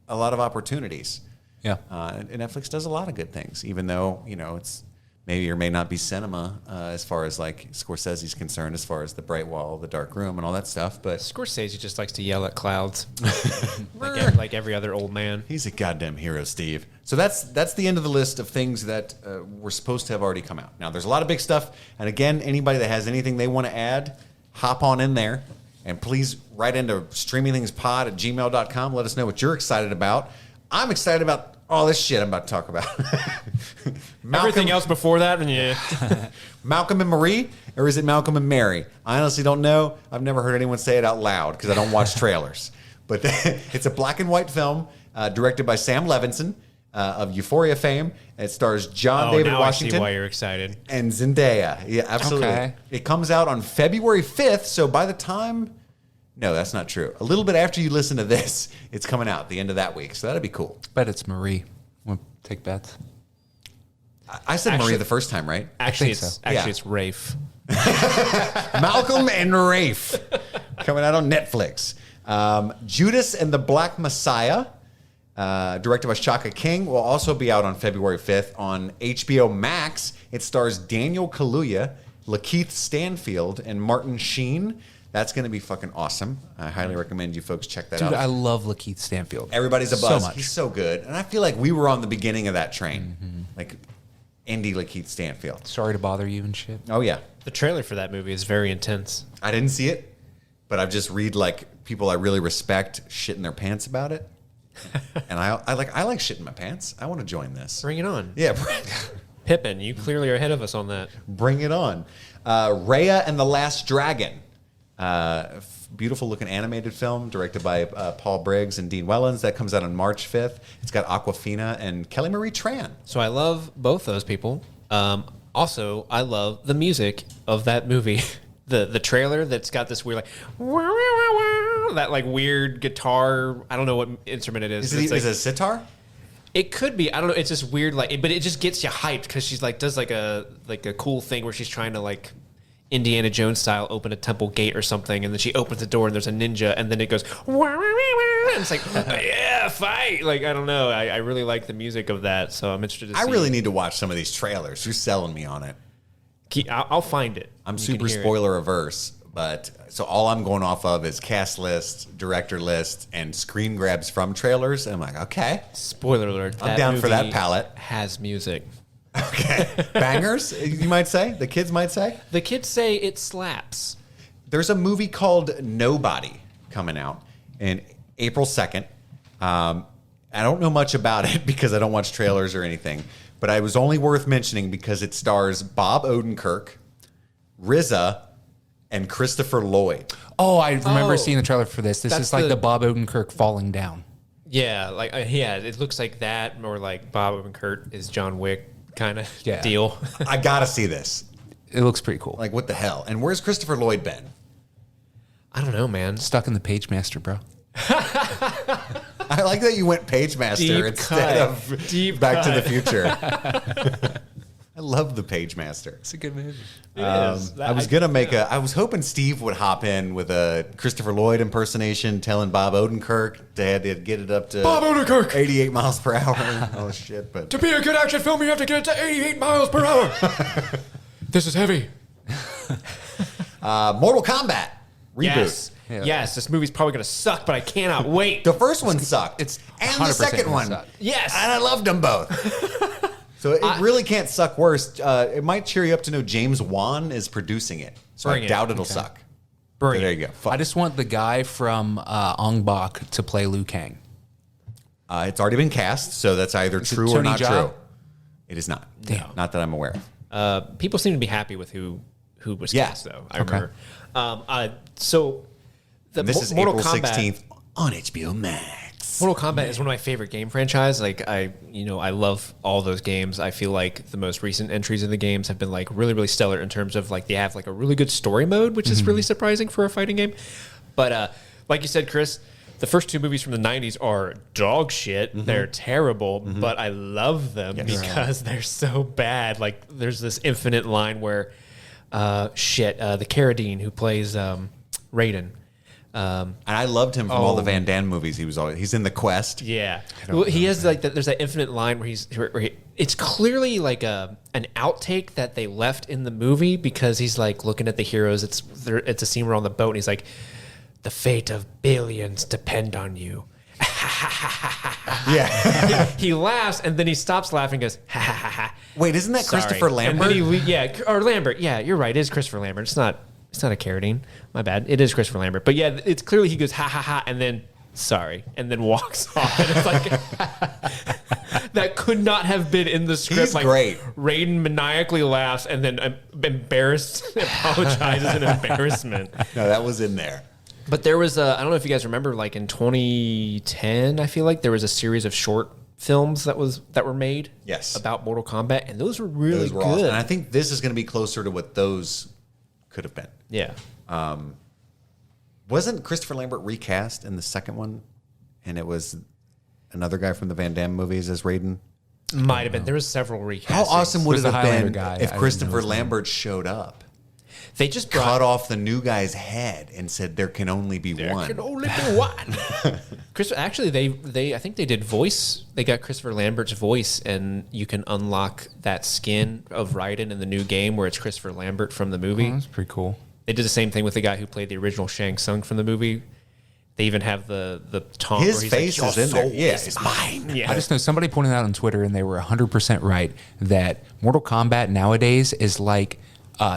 a lot of opportunities. Yeah. And Netflix does a lot of good things, even though, it's maybe or may not be cinema as far as like Scorsese's concerned, as far as the bright wall, the dark room, and all that stuff. But Scorsese just likes to yell at clouds, like every other old man. he's a goddamn hero, Steve. So that's the end of the list of things that were supposed to have already come out. Now, there's a lot of big stuff. And again, anybody that has anything they want to add, hop on in there. And please write into streamingthingspod@gmail.com. Let us know what you're excited about. I'm excited about all this shit I'm about to talk about. Everything else before that, and yeah. Malcolm and Marie, or is it Malcolm and Mary? I honestly don't know. I've never heard anyone say it out loud because I don't watch trailers. But it's a black and white film directed by Sam Levinson of Euphoria fame. It stars John David now Washington I see why you're excited. and Zendaya. Yeah, absolutely. Okay. It comes out on February 5th, so by the time... No, that's not true. A little bit after you listen to this, it's coming out the end of that week, so that'd be cool. Bet it's Marie. Want to take bets? I said Marie Actually- the first time, right? Actually, think so. it's Rafe. Malcolm and Rafe coming out on Netflix. Judas and the Black Messiah, directed by Shaka King, will also be out on February 5th on HBO Max. It stars Daniel Kaluuya, Lakeith Stanfield, and Martin Sheen. That's going to be fucking awesome. I highly recommend you folks check that Dude, out. I love Lakeith Stanfield. Everybody's a So buzz. much. He's so good. And I feel like we were on the beginning of that train. Like indie Lakeith Stanfield. Sorry to bother you and shit. Oh, yeah. The trailer for that movie is very intense. I didn't see it, but I've just read like people I really respect shitting their pants about it. And I like shitting my pants. I want to join this. Bring it on. Yeah, Pippin, you clearly are ahead of us on that. bring it on. Raya and the Last Dragon. Beautiful looking animated film directed by Paul Briggs and Dean Wellens. That comes out on March 5th. It's got Aquafina and Kelly Marie Tran. So I love both those people. Also, I love the music of that movie. The trailer that's got this weird like wah, wah, wah, wah, that like weird guitar. I don't know what instrument it is. It's Is like- it a sitar? It could be. I don't know. It's just weird, but it just gets you hyped because she's like does like a cool thing where she's trying to like Indiana Jones style open a temple gate or something, and then she opens the door and there's a ninja, and then it goes wah, wah, wah, wah, and it's like yeah, fight. Like I don't know. I really like the music of that, so I'm interested to see. I really need to watch some of these trailers. You're selling me on it. I'll find it. I'm You super can hear it. spoiler averse, but so all I'm going off of is cast list, director list, and screen grabs from trailers. And I'm like, okay, Spoiler alert. I'm that down for that movie palette. Has music. okay, bangers. You might say the kids might say. The kids say it slaps. There's a movie called Nobody coming out in April 2nd. I don't know much about it because I don't watch trailers or anything, but it was only worth mentioning because it stars Bob Odenkirk, RZA, and Christopher Lloyd. Oh, I remember Oh, seeing the trailer for this. This that's is like the- the Bob Odenkirk falling down. Yeah, it looks like that, or like Bob and Kurt is John Wick kind of Yeah. deal. I gotta see this. It looks pretty cool. Like, what the hell? And where's Christopher Lloyd been? I don't know, man. Stuck in the Page Master, bro. I like that you went Page Master Deep instead cut. of Deep Back to cut. the Future. I love the Page Master. It's a good movie. It is. I was gonna make I was hoping Steve would hop in with a Christopher Lloyd impersonation, telling Bob Odenkirk to get it up to Bob Odenkirk! 88 miles per hour. Oh shit! But To be a good action film, you have to get it to 88 miles per hour. This is heavy. Mortal Kombat reboot. Yes. Yeah. Yes, this movie's probably going to suck, but I cannot wait. The first one sucked. It's and 100% the second gonna one. suck. Yes. And I loved them both. So it really can't suck worse. It might cheer you up to know James Wan is producing it. So Bring I it. doubt it'll suck. Bring There it. you go. I just want the guy from Ong Bak to play Liu Kang. It's already been cast, so that's either it true or Tony not Jaa? true. It is not. Damn. Not that I'm aware of. People seem to be happy with who was Yeah. cast, though. I Okay. remember. So the This is Mortal April Kombat. 16th on HBO Max. Mortal Kombat is one of my favorite game franchise. Like I love all those games. I feel like the most recent entries in the games have been like really, really stellar in terms of like they have like a really good story mode, which is really surprising for a fighting game. But like you said, Chris, the first two movies from the 90s are dog shit. They're terrible, but I love them because they're so bad. Like there's this infinite line where the Carradine who plays Raiden. And I loved him from all the Van Damme movies. He's in The Quest. Yeah, well, he has like there's that infinite line where it's clearly like an outtake that they left in the movie because he's like looking at the heroes. It's a scene where on the boat and he's like, "The fate of billions depend on you." Yeah. He laughs and then he stops laughing. And goes, "Ha ha ha ha." Wait, isn't that Sorry. Christopher Lambert? And then or Lambert. Yeah, you're right. It is Christopher Lambert. It's not a Carradine. My bad. It is Christopher Lambert. But yeah, it's clearly he goes ha ha ha and then sorry and then walks off. And it's like that could not have been in the script. He's like great. Raiden maniacally laughs and then embarrassed apologizes in embarrassment. No, that was in there. But there was I don't know if you guys remember, like in 2010, I feel like there was a series of short films that were made Yes. about Mortal Kombat, and those were really Those were good. awesome. And I think this is going to be closer to what those could have been. Yeah. Wasn't Christopher Lambert recast in the second one? And it was another guy from the Van Damme movies as Raiden? Might have been. There was several recasts. How awesome would Was it the have been Highlander guy. I if didn't know Christopher his name. Lambert showed up, They just brought cut off the new guy's head, and said there can only be one? Can only be one. Chris, actually, they I think they did voice. They got Christopher Lambert's voice, and you can unlock that skin of Raiden in the new game where it's Christopher Lambert from the movie. That's pretty cool. They did the same thing with the guy who played the original Shang Tsung from the movie. They even have the taunt. His where he's face like, is "Your in there. soul Yeah, is it's mine. Yeah. I just know somebody pointed out on Twitter, and they were 100% right, that Mortal Kombat nowadays is like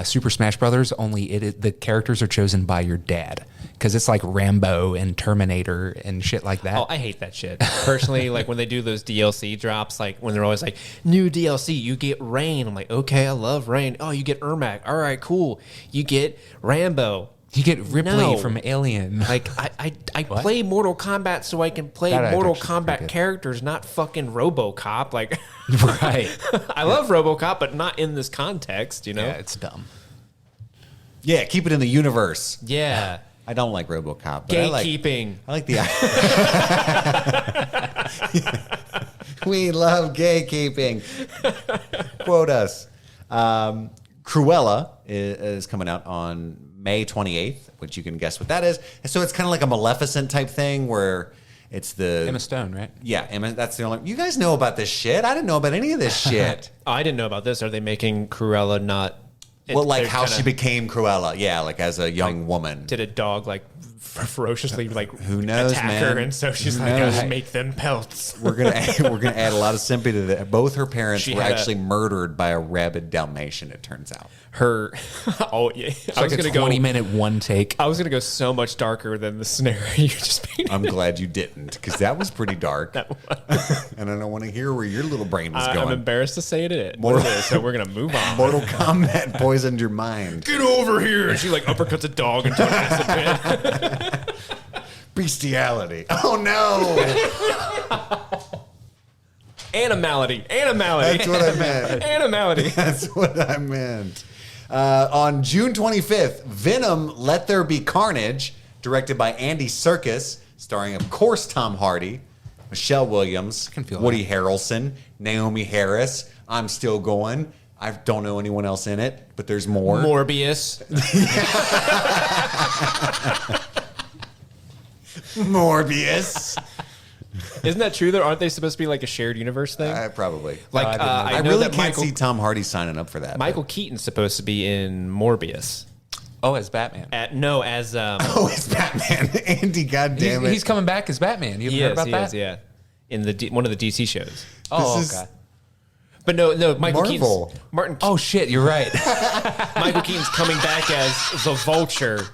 Super Smash Brothers, only the characters are chosen by your dad. Because it's like Rambo and Terminator and shit like that. Oh, I hate that shit. Personally, like when they do those DLC drops, like when they're always like, new DLC, you get Rain. I'm like, okay, I love Rain. Oh, you get Ermac. All right, cool. You get Rambo. You get Ripley No. from Alien. Like I play Mortal Kombat so I can play That Mortal actually is pretty Kombat good. characters, not fucking RoboCop. Like Right. I love RoboCop, but not in this context, you know? Yeah, it's dumb. Yeah, keep it in the universe. Yeah. I don't like RoboCop. But Gatekeeping. I like the. We love gatekeeping. Quote us. Cruella is coming out on May 28th, which you can guess what that is. And so it's kind of like a Maleficent type thing where it's the Emma Stone, right? Yeah, Emma. That's the only. You guys know about this shit. I didn't know about any of this shit. Oh, I didn't know about this. Are they making Cruella not Well, like they're how kinda- she became Cruella. Yeah, like as a young woman. did a dog like ferociously like Who knows, attack man? her, and so she's Who like, knows? "I'll make them pelts." We're gonna add a lot of sympathy to that. Both her parents She were had a- actually murdered by a rabid Dalmatian. It turns out. Her, oh yeah, It's like a 20-minute one take. I was gonna go so much darker than the scenario you just painted. I'm glad you didn't, because that was pretty dark. And I don't want to hear where your little brain was I'm going. embarrassed to say it. Mortal- What it is, so we're gonna move on. Mortal Kombat poisoned your mind. Get over here! And she like uppercuts a dog into an acid pit. Bestiality. Oh no! Animality. That's what I meant. Animality. That's what I meant. On June 25th, Venom: Let There Be Carnage, directed by Andy Serkis, starring, of course, Tom Hardy. Michelle Williams, can feel Woody Harrelson, Naomi Harris. I'm still going. I don't know anyone else in it, but there's more. Morbius. Morbius. Isn't that true? Though, aren't they supposed to be like a shared universe thing? Probably. Like I know really that can't see Tom Hardy signing up for that. Michael Keaton's supposed to be in Morbius. Oh, as Batman. As Oh, it's Batman. Andy, goddamn it. He's coming back as Batman. You heard about that? yeah, in one of the DC shows. Oh, This is- okay. But no, Michael Marvel. Keaton's Oh shit, you're right. Michael Keaton's coming back as the Vulture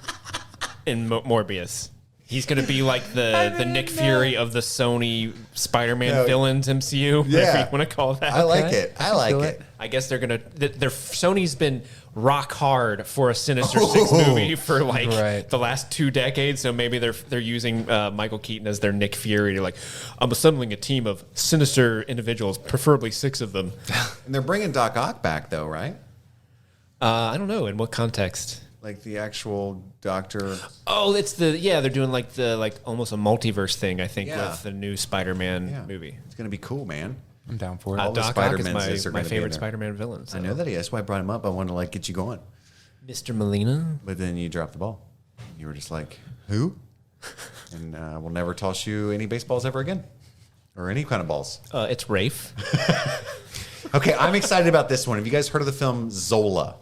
in Morbius. He's going to be like the Nick Fury of the Sony Spider-Man No. villains MCU, whatever you want to call that. I like Okay. it. I like feel it. it. I guess they're gonna. Sony's been rock hard for a Sinister Six movie for like Right. the last 2 decades. So maybe they're using Michael Keaton as their Nick Fury. They're like, I'm assembling a team of sinister individuals, preferably 6 of them. And they're bringing Doc Ock back, though, right? I don't know in what context. Like the actual Doctor. Oh, it's they're doing like almost a multiverse thing. I think Yeah. with the new Spider-Man movie. It's going to be cool, man. I'm down for it. All the Doc Ock is Spider-Mans are my gonna be in favorite there. Spider-Man villain. So. I know that he. That's why I brought him up. I wanted to get you going. Mr. Molina. But then you dropped the ball. You were just like, who? And we'll never toss you any baseballs ever again. Or any kind of balls. It's Rafe. Okay, I'm excited about this one. Have you guys heard of the film Zola?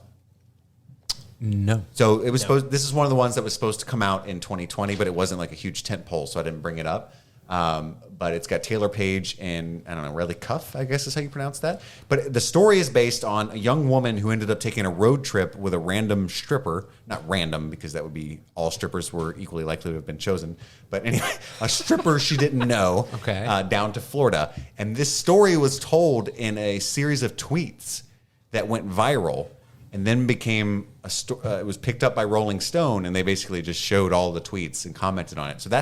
No. So it was supposed. This is one of the ones that was supposed to come out in 2020, but it wasn't like a huge tent pole, so I didn't bring it up. But it's got Taylor Page and I don't know, Riley Cuff, I guess is how you pronounce that. But the story is based on a young woman who ended up taking a road trip with a random stripper. Not random, because that would be all strippers were equally likely to have been chosen. But anyway, a stripper she didn't know. Okay. Down to Florida, and this story was told in a series of tweets that went viral. And then became it was picked up by Rolling Stone, and they basically just showed all the tweets and commented on it. So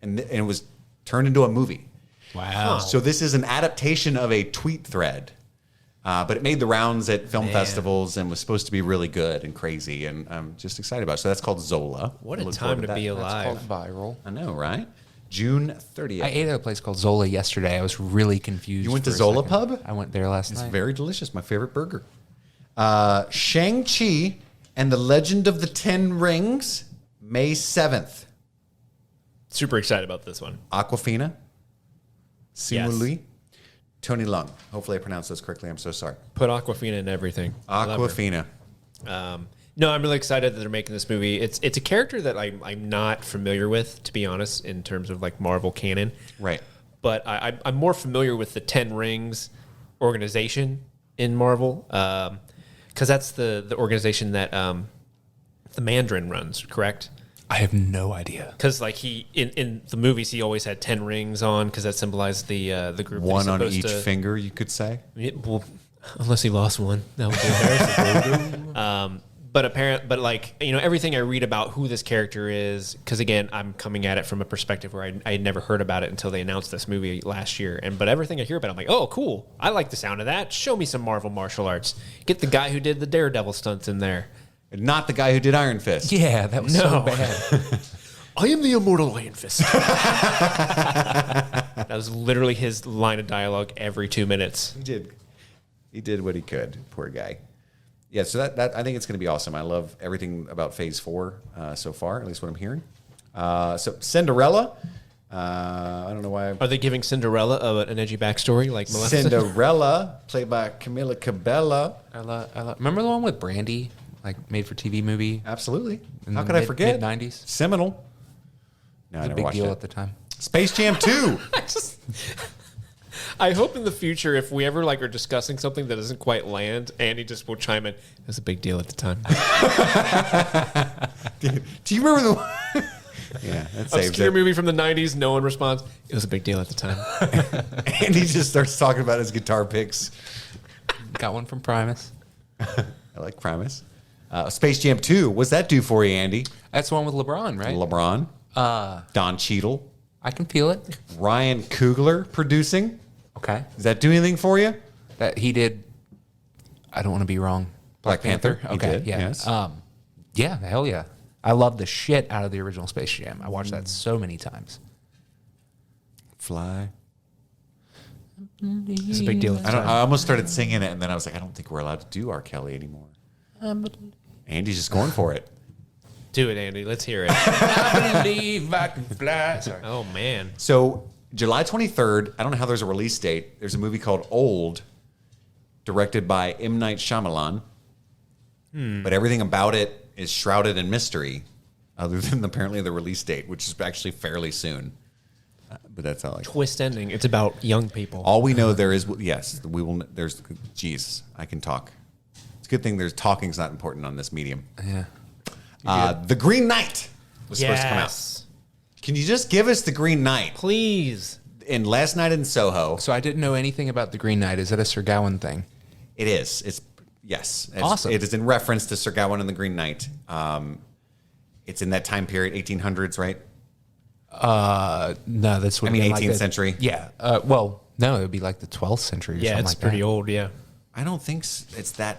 and it was turned into a movie. Wow. So this is an adaptation of a tweet thread, but it made the rounds at film festivals and was supposed to be really good and crazy, and I'm just excited about it. So that's called Zola. What a Look time forward to that. be It's alive. called viral. I know, right? June 30th. I ate at a place called Zola yesterday. I was really confused. You went to for a Zola second. Pub? I went there last It's night. very delicious. My favorite burger. Shang-Chi and the Legend of the Ten Rings, May 7th. Super excited about this one. Aquafina, Simu Yes. Liu, Tony Leung. Hopefully I pronounced those correctly. I'm so sorry. Put Aquafina in everything. I love her. Aquafina. No, I'm really excited that they're making this movie. It's a character that I'm not familiar with, to be honest, in terms of like Marvel canon. Right. But I'm more familiar with the Ten Rings organization in Marvel, because that's the organization that the Mandarin runs, correct? I have no idea. Because like he in the movies, he always had 10 rings on because that symbolized the group. that he's One on supposed each to- finger, you could say. Yeah, well, unless he lost one, that would be embarrassing. But like everything I read about who this character is, because again, I'm coming at it from a perspective where I had never heard about it until they announced this movie last year. But everything I hear about, it, I'm like, oh, cool. I like the sound of that. Show me some Marvel martial arts. Get the guy who did the Daredevil stunts in there. Not the guy who did Iron Fist. Yeah, that was so No. bad. I am the immortal Iron Fist. That was literally his line of dialogue every 2 minutes. He did what he could. Poor guy. Yeah, so that I think it's going to be awesome. I love everything about Phase 4 so far, at least what I'm hearing. So Cinderella. I don't know why. Are they giving Cinderella an edgy backstory like Maleficent? Cinderella, played by Camila Cabello. Remember the one with Brandy, like made for TV movie? Absolutely. In How the could I forget? mid-90s? Seminal. No, I It was a never big watched deal it. at the time. Space Jam 2. I hope in the future, if we ever are discussing something that doesn't quite land, Andy just will chime in. It was a big deal at the time. Do you remember the one? Yeah, that saves Obscure it. movie from the 90s. No one responds. It was a big deal at the time. And he just starts talking about his guitar picks. Got one from Primus. I like Primus. Space Jam 2. What's that do for you, Andy? That's the one with LeBron, right? LeBron. Don Cheadle. I can feel it. Ryan Coogler producing. Okay. Does that do anything for you? That he did. I don't want to be wrong. Black Panther. He Okay. did, Yeah. yes. Yeah. Hell yeah. I love the shit out of the original Space Jam. I watched that so many times. Fly It's a big deal. I almost started singing it, and then I was like, I don't think we're allowed to do R. Kelly anymore. Andy's just going for it. Do it, Andy. Let's hear it. I believe I can fly. Sorry. Oh man. So July 23rd, I don't know how there's a release date. There's a movie called Old, directed by M. Night Shyamalan. But everything about it is shrouded in mystery, other than apparently the release date, which is actually fairly soon. But that's all. Twist ending. It's about young people. All we know there is yes, we will. There's, geez, I can talk. It's a good thing there's talking's not important on this medium. Yeah. The Green Knight was supposed to come out. Can you just give us the Green Knight? Please. In Last Night in Soho, So I didn't know anything about the Green Knight. Is that a Sir Gawain thing? it is. It's yes. Awesome. It is in reference to Sir Gawain and the Green Knight. It's in that time period, 1800s, right? No, that's what I mean, it'd be 18th like century. Yeah. Well, no, it would be like the 12th century. Or Yeah, something it's like pretty that. old. Yeah. I don't think it's that.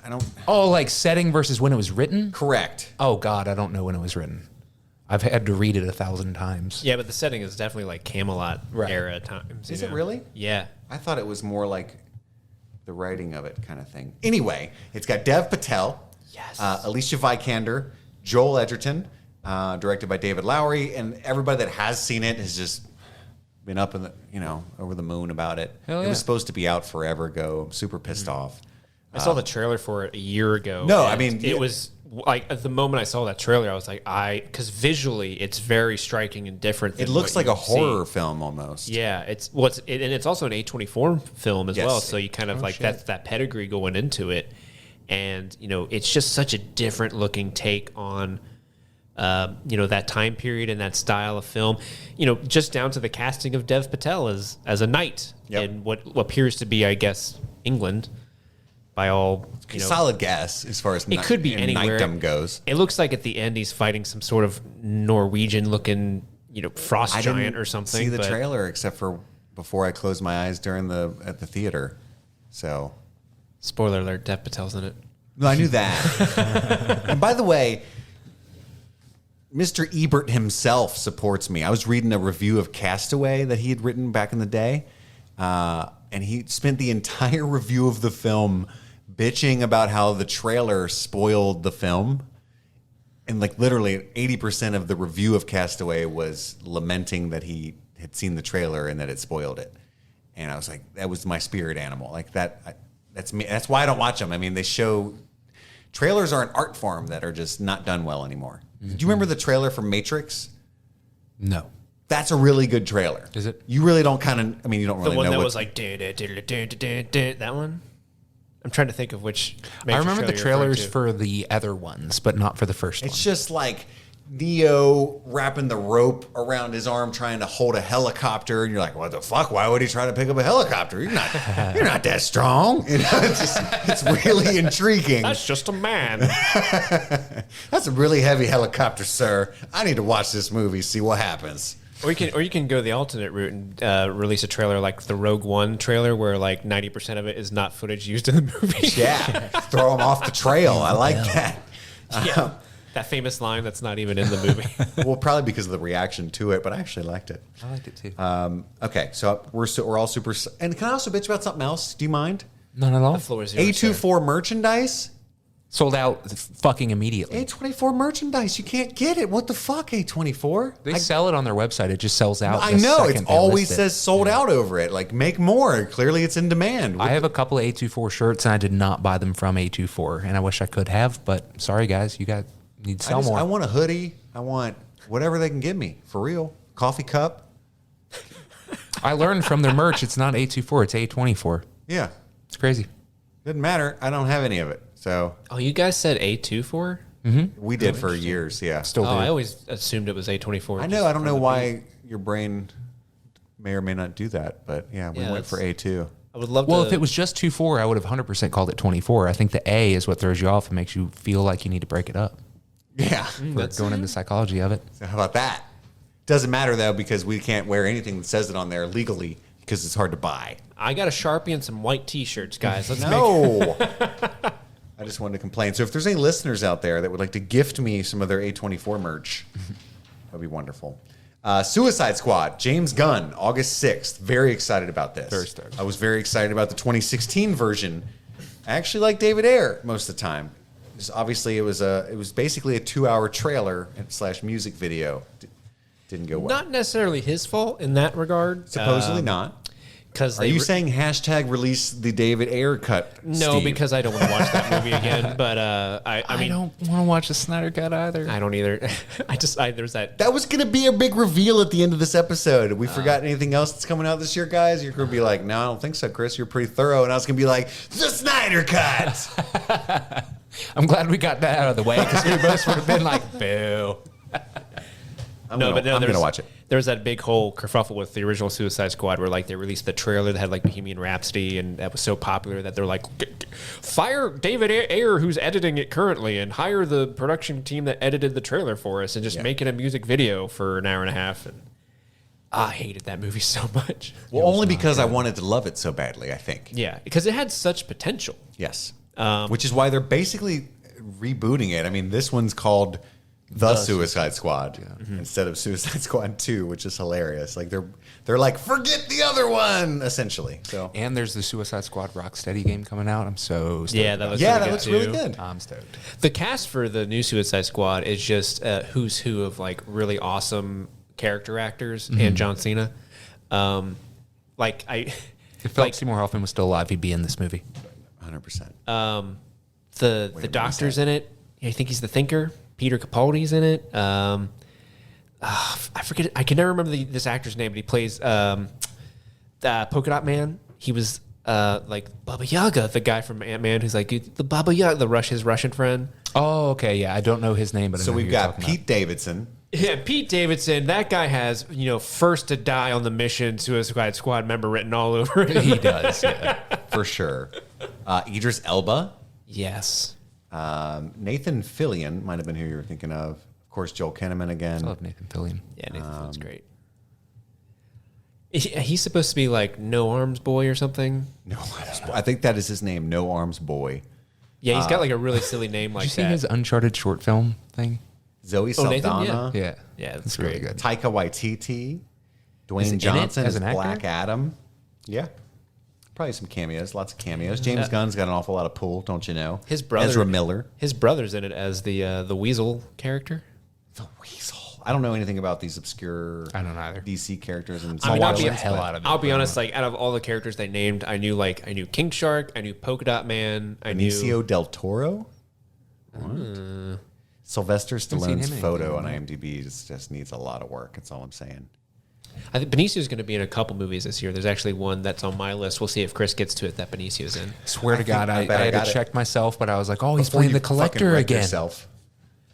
I don't. Oh, like setting versus when it was written. Correct. Oh God, I don't know when it was written. I've had to read it 1,000 times. Yeah, but the setting is definitely like Camelot Right. era times. Is you it know? really? Yeah. I thought it was more like the writing of it kind of thing. Anyway, it's got Dev Patel, Yes. Alicia Vikander, Joel Edgerton, directed by David Lowery, and everybody that has seen it has just been up in the over the moon about it. Hell It yeah. was supposed to be out forever ago. I'm super pissed off. I saw the trailer for it a year ago. No, I and mean, it yeah. was like at the moment I saw that trailer, I was like, because visually it's very striking and different. It than looks what like a you see. horror film almost. Yeah, and it's also an A24 film as Yes. well. So you kind of like that's that pedigree going into it, and it's just such a different looking take on. That time period and that style of film, just down to the casting of Dev Patel as a knight Yep. in what appears to be, I guess, England. By all, Solid guess as far as it could be anywhere. knightdom goes. It looks like at the end he's fighting some sort of Norwegian-looking, frost I giant didn't or something. see the but trailer except for before I closed my eyes at the theater. So spoiler alert: Dev Patel's in it. no, I knew that. And by the way, Mr. Ebert himself supports me. I was reading a review of Castaway that he had written back in the day, and he spent the entire review of the film bitching about how the trailer spoiled the film. And like literally 80% of the review of Castaway was lamenting that he had seen the trailer and that it spoiled it. And I was like, that was my spirit animal. Like that's me. That's why I don't watch them. I mean, trailers are an art form that are just not done well anymore. Do you remember the trailer for Matrix? No. That's a really good trailer. Is it? You really don't you don't The really one know that what was like that one. I'm trying to think of which. I remember the Matrix trailer you're trailers referring for the other ones, but not for the first one. It's just like Neo wrapping the rope around his arm trying to hold a helicopter, and you're like, what the fuck? Why would he try to pick up a helicopter? You're not that strong. It's really intriguing. to. That's just a man. That's a really heavy helicopter, sir. I need to watch this movie, see what happens. Or you can go the alternate route and release a trailer like the Rogue One trailer, where like 90% of it is not footage used in the movie. Yeah, throw him off the trail. I like that. Yeah. That famous line that's not even in the movie. Well, probably because of the reaction to it, but I actually liked it. I liked it too. Okay, so we're all super. And can I also bitch about something else? Do you mind? Not at all. The floor is yours, sir. A24 merchandise. Sold out fucking immediately. A24 merchandise. You can't get it. What the fuck, A24? They sell it on their website. It just sells out. I the know. It second they always list it. says sold out over it. Like, make more. Clearly, it's in demand. I have a couple of A24 shirts, and I did not buy them from A24, and I wish I could have, but sorry, guys, you need to sell more. I want a hoodie. I want whatever they can give me. For real. Coffee cup. I learned from their merch, it's not A24, it's A24. Yeah. It's crazy. Doesn't matter. I don't have any of it. So Oh, you guys said A24? we did for years. Yeah. Still do. I always assumed it was A24. I know. I don't know why your brain may or may not do that, but yeah, we Yeah, went for A2. I would love Well, to. if it was just 2-4, I would have 100% called it 24. I think the A is what throws you off and makes you feel like you need to break it up. Yeah. For going into the psychology of it. So how about that? Doesn't matter though, because we can't wear anything that says it on there legally because it's hard to buy. I got a Sharpie and some white T-shirts, guys. Let's make No. I just wanted to complain. So if there's any listeners out there that would like to gift me some of their A24 merch, that'd be wonderful. Suicide Squad, James Gunn, August 6th. Very excited about this. Very stoked. I was very excited about the 2016 version. I actually like David Ayer most of the time. Obviously, it was basically a 2-hour trailer / music video. Didn't go well. Not necessarily his fault in that regard. Supposedly not. Because Are you saying hashtag release the David Ayer cut? no? Steve? Because I don't want to watch that movie again. But I mean, don't want to watch the Snyder Cut either. I don't either. There's that. That was going to be a big reveal at the end of this episode. We forgot anything else that's coming out this year, guys? You're going to be like, no, I don't think so, Chris. You're pretty thorough. And I was going to be like, the Snyder Cut. I'm glad we got that out of the way because we both would have been like, boo. I'm going to watch it. There was that big whole kerfuffle with the original Suicide Squad where like they released the trailer that had like Bohemian Rhapsody and that was so popular that they're like, fire David Ayer who's editing it currently and hire the production team that edited the trailer for us and just make it a music video for an hour and a half. And I hated that movie so much. Well, only because I wanted to love it so badly, I think. Yeah, because it had such potential. Yes. Which is why they're basically rebooting it. I mean, this one's called The Suicide Squad instead of Suicide Squad 2, which is hilarious. Like they're like, forget the other one, essentially. So And there's the Suicide Squad Rocksteady game coming out. I'm so stoked. Yeah, that about looks yeah, really that good looks too. really good. I'm stoked. The cast for the new Suicide Squad is just who's who of like really awesome character actors and John Cena. Like I, If Philip Seymour Hoffman was still alive, he'd be in this movie. 100%. the doctor's in it. I think he's the Thinker. Peter Capaldi's in it. I forget. I can never remember this actor's name, but he plays the Polka Dot Man. He was like Baba Yaga, the guy from Ant-Man, who's like the Baba Yaga, his Russian friend. Oh, okay. Yeah, I don't know his name, but I So know who we've you're got talking Pete Davidson. Yeah, Pete Davidson. That guy has first to die on the mission Suicide Squad member written all over about. him. He does. Yeah. For sure. Idris Elba. Yes. Nathan Fillion might have been who you were thinking of. Of course, Joel Kinnaman again. I love Nathan Fillion. Yeah, Nathan Fillion's great. He's supposed to be like No Arms Boy or something. No Arms Boy. I think that is his name, No Arms Boy. Yeah, he's got like a really silly name like Did you see that. his Uncharted short film thing? Zoe Oh, Nathan? Saldana. Yeah. Yeah, that's It's really great. good. Taika Waititi. Is he Dwayne in it Johnson as as an actor? Black Adam. Yeah. Probably some cameos, lots of cameos. James Gunn's got an awful lot of pull, don't you know? His brother, Ezra Miller. His brother's in it as the Weasel character. The Weasel. I don't know anything about these obscure I don't either. DC characters. And I mean, I'll Marvel, be the hell but- out of it. I'll be honest, like out of all the characters they named, I knew King Shark, I knew Polka Dot Man, I knew Benicio del Toro? What? Sylvester seen him Stallone's in photo on anything, IMDb just needs a lot of work. That's all I'm saying. I think Benicio's going to be in a couple movies this year. There's actually one that's on my list. We'll see if Chris gets to it that Benicio's in. Swear to God, I I bet I had got to it. check myself, but I was like, oh, he's Before playing you the fucking Collector wreck again. yourself.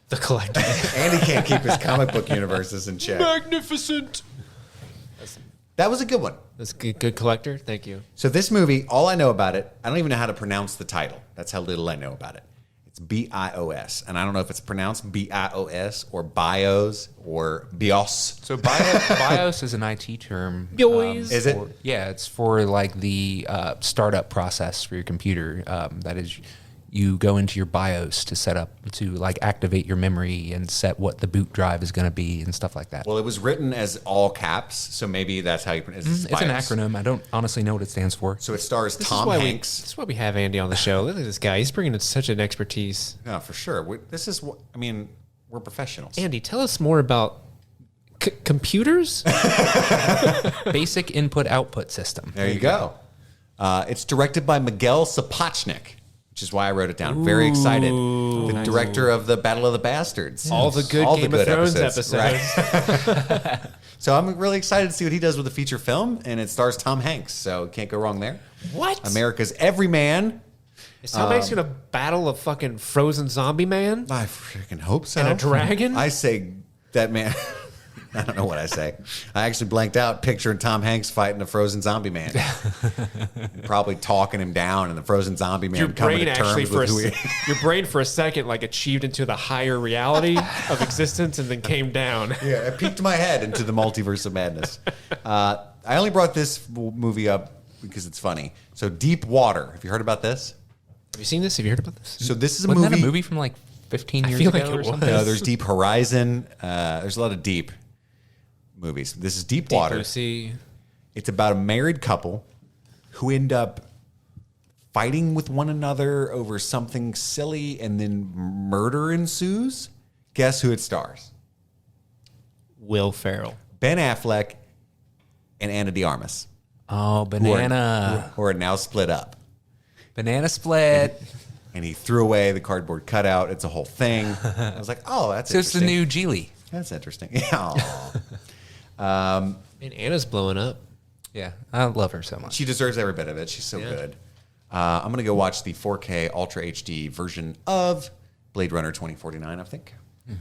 The Collector. And he can't keep his comic book universes in check. Magnificent. That was a good one. That's good Collector. Thank you. So this movie, all I know about it, I don't even know how to pronounce the title. That's how little I know about it. It's BIOS. And I don't know if it's pronounced BIOS or BIOS or BIOS. So BIOS is an IT term. Boys. Is it? Yeah, it's for like the startup process for your computer. That is, you go into your BIOS to set up to like activate your memory and set what the boot drive is going to be and stuff like that. Well, it was written as all caps, so maybe that's how you pronounce it. It's an acronym. I don't honestly know what it stands for. So it stars This Tom is why Hanks. this is why we have Andy on the show. Look at this guy. He's bringing in such an expertise. No, for sure. This is what I mean. We're professionals. Andy, tell us more about computers. Basic input output system. There you go. It's directed by Miguel Sapochnik, which is why I wrote it down. Very excited. The director of the Battle of the Bastards. All the good Game of Thrones episodes. Right. So I'm really excited to see what he does with a feature film, and it stars Tom Hanks, so can't go wrong there. What? America's Everyman. Is Tom Hanks going to battle a fucking frozen zombie man? I freaking hope so. And a dragon? I say that man. I don't know what I say. I actually blanked out picturing Tom Hanks fighting a frozen zombie man. Probably talking him down, and the frozen zombie man Your coming brain to actually terms for with who he your brain for a second like achieved into the higher reality of existence and then came down. Yeah, it peeked my head into the multiverse of madness. I only brought this movie up because it's funny. So Deep Water. Have you heard about this? Have you seen this? Have you heard about this? So this is a Wasn't movie. that a movie from like 15 years feel ago like it or was. something? No, there's Deep Horizon. There's a lot of deep. movies. This is Deep Deep Water. Blue Sea. It's about a married couple who end up fighting with one another over something silly, and then murder ensues. Guess who it stars? Will Ferrell. Ben Affleck and Anna de Armas, Oh, banana. who are now split up. Banana split. And he threw away the cardboard cutout. It's a whole thing. I was like, oh, that's So it's the interesting. new Geely. That's interesting. Yeah. And Anna's blowing up. Yeah, I love her so much. She deserves every bit of it. She's so Yeah. good. I'm going to go watch the 4K Ultra HD version of Blade Runner 2049, I think.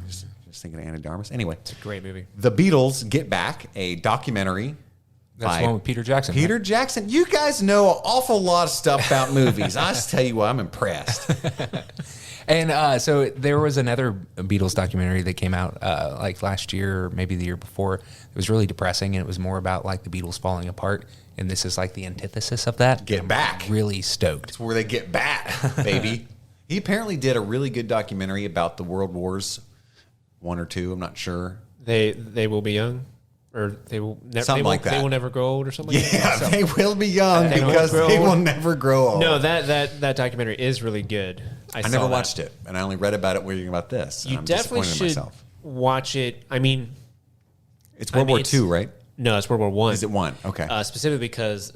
Just thinking of Anna de Armas. Anyway, It's a great movie. The Beatles Get Back, a documentary. That's by the one with Peter Jackson. Peter right? Jackson. You guys know an awful lot of stuff about movies. I just tell you what, I'm impressed. And so there was another Beatles documentary that came out like last year or maybe the year before. It was really depressing, and it was more about like the Beatles falling apart. And this is like the antithesis of that. Get I'm back. Really stoked. It's where they get back, baby. He apparently did a really good documentary about the World Wars, 1 or 2. I'm not sure. They will be young, or they will never. Something like that. They will never grow old, or something. Like Yeah, that. they will be young They won't because grow they old. will never grow old. No, that documentary is really good. I saw never that. watched it, and I only read about it reading about this. And You I'm definitely disappointed in should myself. watch it. I mean, It's World mean, War it's- II, right? no, it's World War One. Is it 1? Okay. Specifically because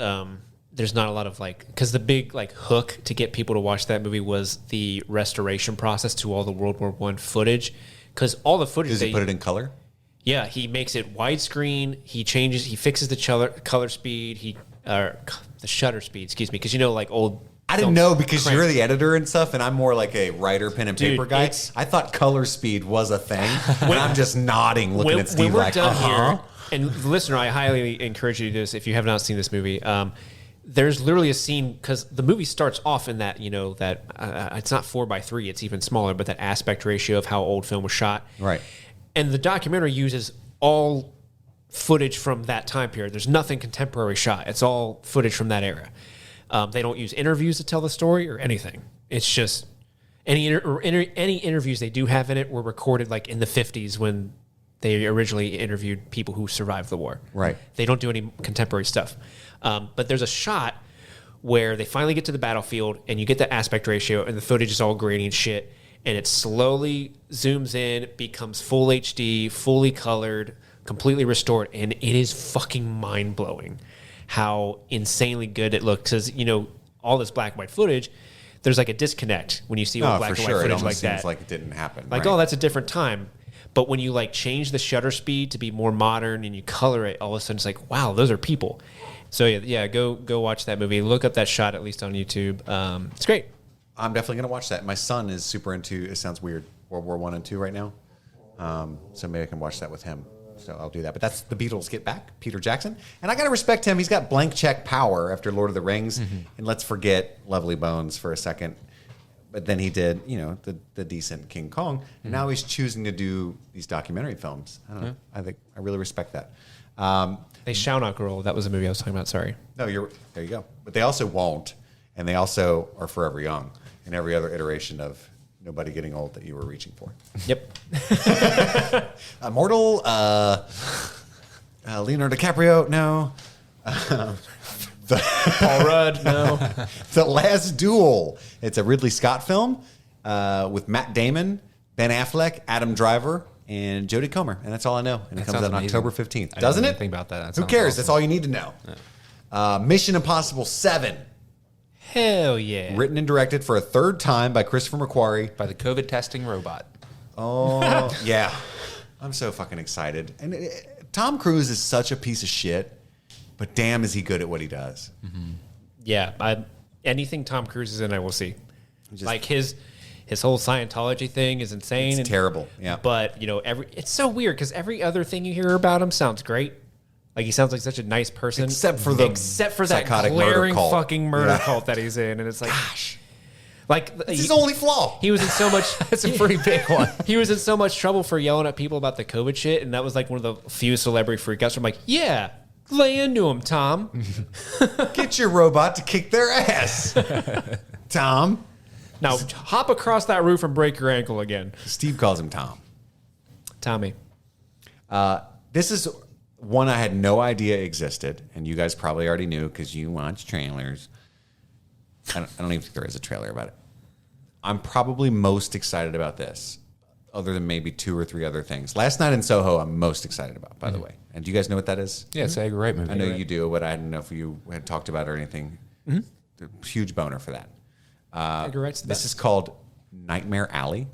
there's not a lot of because the big hook to get people to watch that movie was the restoration process to all the World War One footage, because all the footage Does he put it in color? Yeah, he makes it widescreen. He fixes the color speed. The shutter speed. Excuse me, because old. I didn't films know because crank. you're the editor and stuff, and I'm more like a writer, pen and Dude, paper guy. it's- I thought color speed was a thing, and I'm just nodding, looking when, at Steve when we're like, done uh-huh. here, and the listener, I highly encourage you to do this if you have not seen this movie. There's literally a scene because the movie starts off in that it's not 4:3, it's even smaller, but that aspect ratio of how old film was shot. Right. And the documentary uses all footage from that time period. There's nothing contemporary shot. It's all footage from that era. They don't use interviews to tell the story or anything. It's just any interviews they do have in it were recorded in the 50s when they originally interviewed people who survived the war. Right. They don't do any contemporary stuff. But there's a shot where they finally get to the battlefield and you get that aspect ratio and the footage is all grainy and shit. And it slowly zooms in, becomes full HD, fully colored, completely restored. And it is fucking mind blowing how insanely good it looks. Because, all this black and white footage, there's a disconnect when you see old black for and sure. white It footage almost like seems that. like it didn't happen. Like, right. oh, that's a different time. But when you change the shutter speed to be more modern and you color it, all of a sudden it's like, wow, those are people. So yeah, go watch that movie. Look up that shot at least on YouTube. It's great. I'm definitely going to watch that. My son is super into, it sounds weird, World War 1 and 2 right now. So maybe I can watch that with him. So I'll do that. But that's The Beatles Get Back, Peter Jackson. And I got to respect him. He's got blank check power after Lord of the Rings. Mm-hmm. And let's forget Lovely Bones for a second. But then he did, the decent King Kong. And now he's choosing to do these documentary films. I don't know. I really respect that. They Shall Not Grow Old. That was the movie I was talking about. Sorry. No, there you go. But they also won't. And they also are forever young in every other iteration of nobody getting old that you were reaching for. Yep. Immortal, Leonardo DiCaprio, no. Paul Rudd, no. The Last Duel. It's a Ridley Scott film with Matt Damon, Ben Affleck, Adam Driver, and Jodie Comer. And that's all I know. And it That comes out sounds on amazing. October 15th. I didn't Doesn't even it? think about that. That Who sounds cares? awesome. That's all you need to know. Mission Impossible 7. Hell yeah. Written and directed for a third time by Christopher McQuarrie. By the COVID testing robot. Oh, yeah. I'm so fucking excited. And Tom Cruise is such a piece of shit, but damn is he good at what he does. Yeah. Anything Tom Cruise is in, I will see. Just- His whole Scientology thing is insane. It's terrible, yeah. But, it's so weird because every other thing you hear about him sounds great. He sounds like such a nice person. Except for that psychotic murder glaring cult. fucking murder Yeah. cult that he's in. And it's like, gosh. It's his only flaw. He was in so much. That's a pretty big one. He was in so much trouble for yelling at people about the COVID shit, and that was one of the few celebrity freakouts. I'm like, yeah, lay into him, Tom. Get your robot to kick their ass. Tom. Now hop across that roof and break your ankle again, Steve calls him Tom. Tommy. This is one I had no idea existed, and you guys probably already knew because you watch trailers. I don't even think there is a trailer about it. I'm probably most excited about this, other than maybe 2 or 3 other things. Last Night in Soho, I'm most excited about, by the way. And do you guys know what that is? Yeah, it's a great movie. I know you do, but I didn't know if you had talked about it or anything. Huge boner for that. Edgar Wright's the This best. is called Nightmare Alley.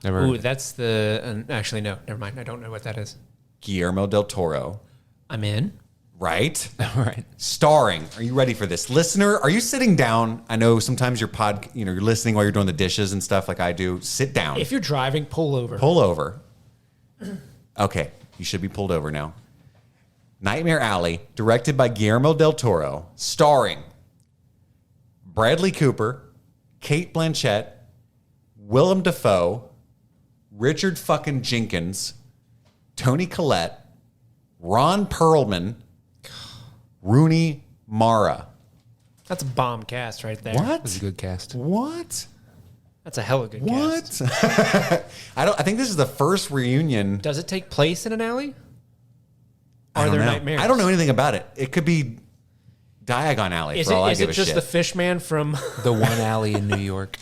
Never heard Ooh, of it. that's the. Actually, no, never mind. I don't know what that is. Guillermo del Toro, I'm in. right? All right. Starring. Are you ready for this, listener? Are you sitting down? I know sometimes you're listening while you're doing the dishes and stuff, like I do. Sit down. If you're driving, pull over. Pull over. Okay, you should be pulled over now. Nightmare Alley, directed by Guillermo del Toro, starring Bradley Cooper, Kate Blanchett, Willem Dafoe, Richard fucking Jenkins, Toni Collette, Ron Perlman, Rooney Mara. That's a bomb cast right there. That's a What? good cast. What? That's a hella good cast. What? I think this is the first reunion. Does it take place in an alley? I Are don't there know. nightmares? I don't know anything about it. It could be Diagon Alley Is for all I it give a just shit. the fish man from? The one alley in New York.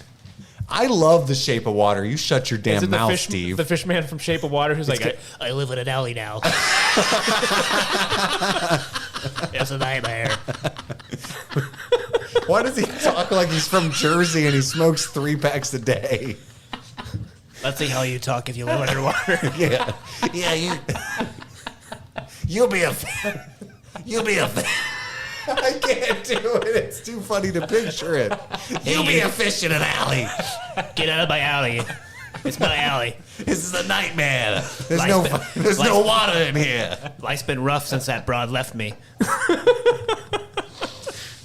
I love The Shape of Water. You shut your Is damn it mouth, the Steve. fish man from Shape of Water who's like, I live in an alley now. It's a nightmare. Why does he talk like he's from Jersey and he smokes 3 packs a day? Let's see how you talk if you live underwater. Yeah, you'll be a I can't do it. It's too funny to picture it. You'll be a fish in an alley. Get out of my alley. It's my alley. This is a nightmare. There's Life's no water in here. Life's been rough since that broad left me.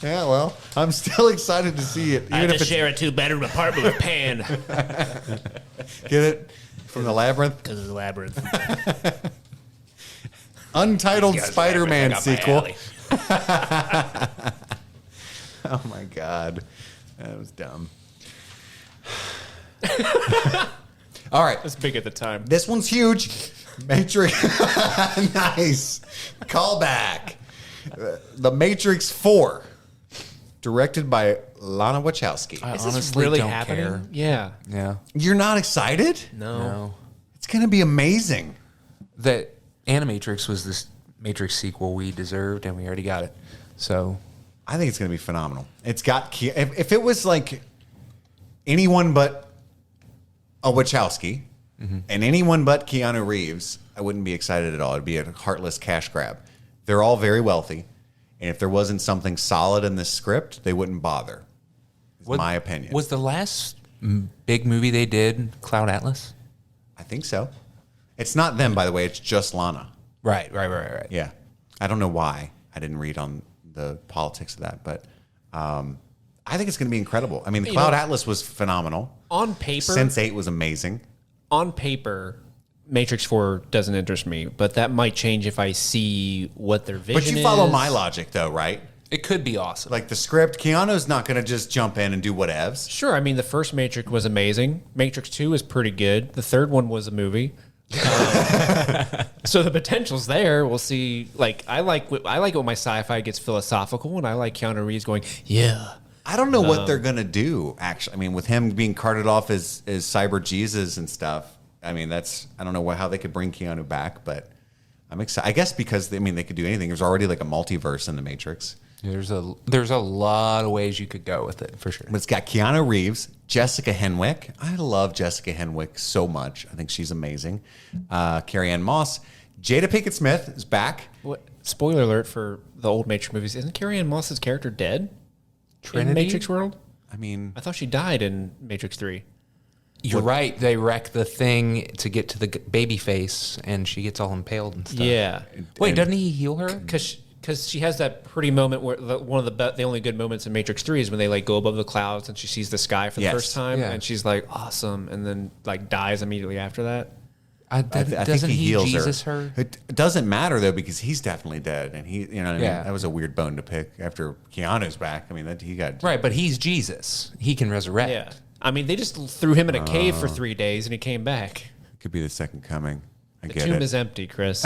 Yeah, well, I'm still excited to see it. I Even had if to it's share a 2-bedroom apartment with Pan. get it from the labyrinth. Because it's a labyrinth. Untitled Guys, Spider-Man I got my sequel. alley. Oh my god, that was dumb. All right, It's big at the time. this one's huge. Matrix, nice callback. The Matrix 4, directed by Lana Wachowski. I Is this honestly really don't happening? care. Yeah. Yeah. You're not excited? No. It's gonna be amazing. The Animatrix was this Matrix sequel we deserved, and we already got it. So I think it's going to be phenomenal. It's got if it was like anyone but a Wachowski and anyone but Keanu Reeves, I wouldn't be excited at all. It'd be a heartless cash grab. They're all very wealthy, and if there wasn't something solid in this script, they wouldn't bother. Is my opinion. Was the last big movie they did Cloud Atlas? I think so. It's not them, by the way. It's just Lana. Right. Yeah. I don't know why. I didn't read on the politics of that, but I think it's going to be incredible. I mean, the Cloud Atlas was phenomenal. On paper, Sense8 was amazing. on paper, Matrix 4 doesn't interest me, but that might change if I see what their vision is. But you follow my logic, though, right? It could be awesome. Like the script, Keanu's not going to just jump in and do whatevs. Sure, I mean, the first Matrix was amazing. Matrix 2 is pretty good. The third one was a movie. So the potential's there. We'll see. Like I like it when my sci-fi gets philosophical, and I like Keanu Reeves going, yeah. I don't know what they're going to do, actually. I mean, with him being carted off as Cyber Jesus and stuff, I mean, I don't know how they could bring Keanu back, but I'm excited. I guess because, they could do anything. There's already like a multiverse in the Matrix. There's a lot of ways you could go with it, for sure. But it's got Keanu Reeves, Jessica Henwick. I love Jessica Henwick so much. I think she's amazing. Carrie-Anne Moss. Jada Pinkett Smith is back. What? Spoiler alert for the old Matrix movies. Isn't Carrie-Anne Moss's character dead Trinity? in Matrix World? I mean, I thought she died in Matrix 3. You're right. They wreck the thing to get to the baby face, and she gets all impaled and stuff. Yeah. Wait, doesn't he heal her? Because she has that pretty moment where one of the only good moments in Matrix 3 is when they like go above the clouds and she sees the sky for the Yes. first time, Yeah. and she's like awesome, and then like dies immediately after that. I think doesn't he heals Jesus her? It doesn't matter though because he's definitely dead, and he, you know what I mean. Yeah. That was a weird bone to pick after Keanu's back. I mean, that he got Right, but he's Jesus. He can resurrect. Yeah, I mean they just threw him in a cave for 3 days and he came back. could be the second coming. I The get tomb it. is empty, Chris.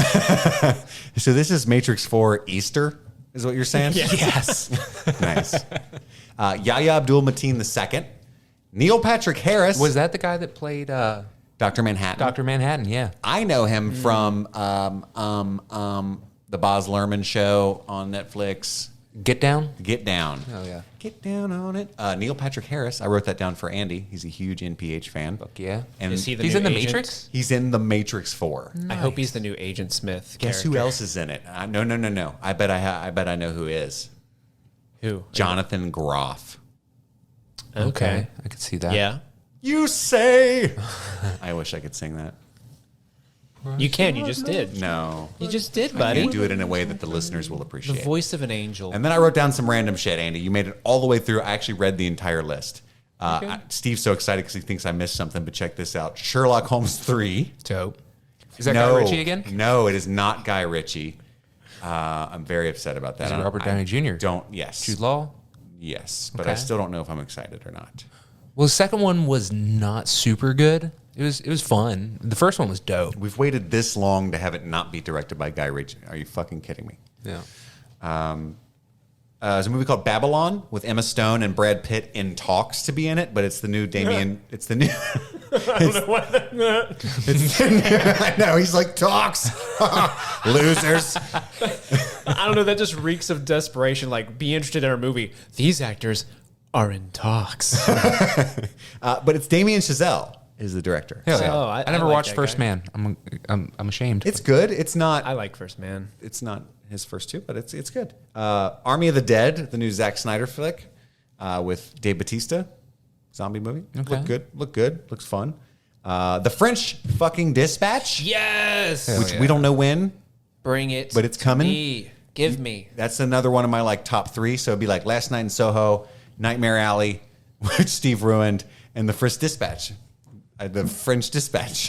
So this is Matrix 4 Easter, is what you're saying? Yes. Nice. Yahya Abdul-Mateen II. Neil Patrick Harris. Was that the guy that played Dr. Manhattan. Dr. Manhattan? Yeah. I know him from the Baz Luhrmann show on Netflix. Get Down? Get Down. Oh, yeah. Get down on it. Neil Patrick Harris. I wrote that down for Andy. He's a huge NPH fan. Fuck yeah. And Is he the He's new in The agent? Matrix? he's in The Matrix 4. I hope he's the new Agent Smith. Guess who character. else is in it? No. I bet I know who is. Who? Jonathan Groff. Okay. I could see that. Yeah. You say. I wish I could sing that. You can. You just did. No. You just did, I buddy. can't do it in a way that the listeners will The appreciate. voice of an angel. And then I wrote down some random shit, Andy. You made it all the way through. I actually read the entire list. Steve's so excited because he thinks I missed something, but check this out. Sherlock Holmes 3. Dope. Is that Guy Ritchie again? No, it is not Guy Ritchie. I'm very upset about that. Is it Robert Downey Jr.? Yes. Jude Law? Yes, but I Okay. still don't know if I'm excited or not. Well, the second one was not super good. It was fun. The first one was dope. We've waited this long to have it not be directed by Guy Ritchie. Are you fucking kidding me? Yeah. There's a movie called Babylon with Emma Stone and Brad Pitt in talks to be in it, but it's the new Damien. It's the new. I know he's like talks, losers. I don't know. That just reeks of desperation. Like, be interested in our movie. These actors are in talks. But it's Damien Chazelle is the director. Hell So yeah. Oh, I never like watched that First guy. Man. I'm ashamed. It's good. It's not. I like First Man. It's not his first two, but it's good. Army of the Dead, the new Zack Snyder flick with Dave Bautista, zombie movie. Okay. Look good. Looks fun. The French fucking Dispatch, Yes. which we don't know when. Bring it. But it's to coming? me. Give me. That's another one of my like top three. So it'd be like Last Night in Soho, Nightmare Alley, which Steve ruined, and the French Dispatch. The French Dispatch.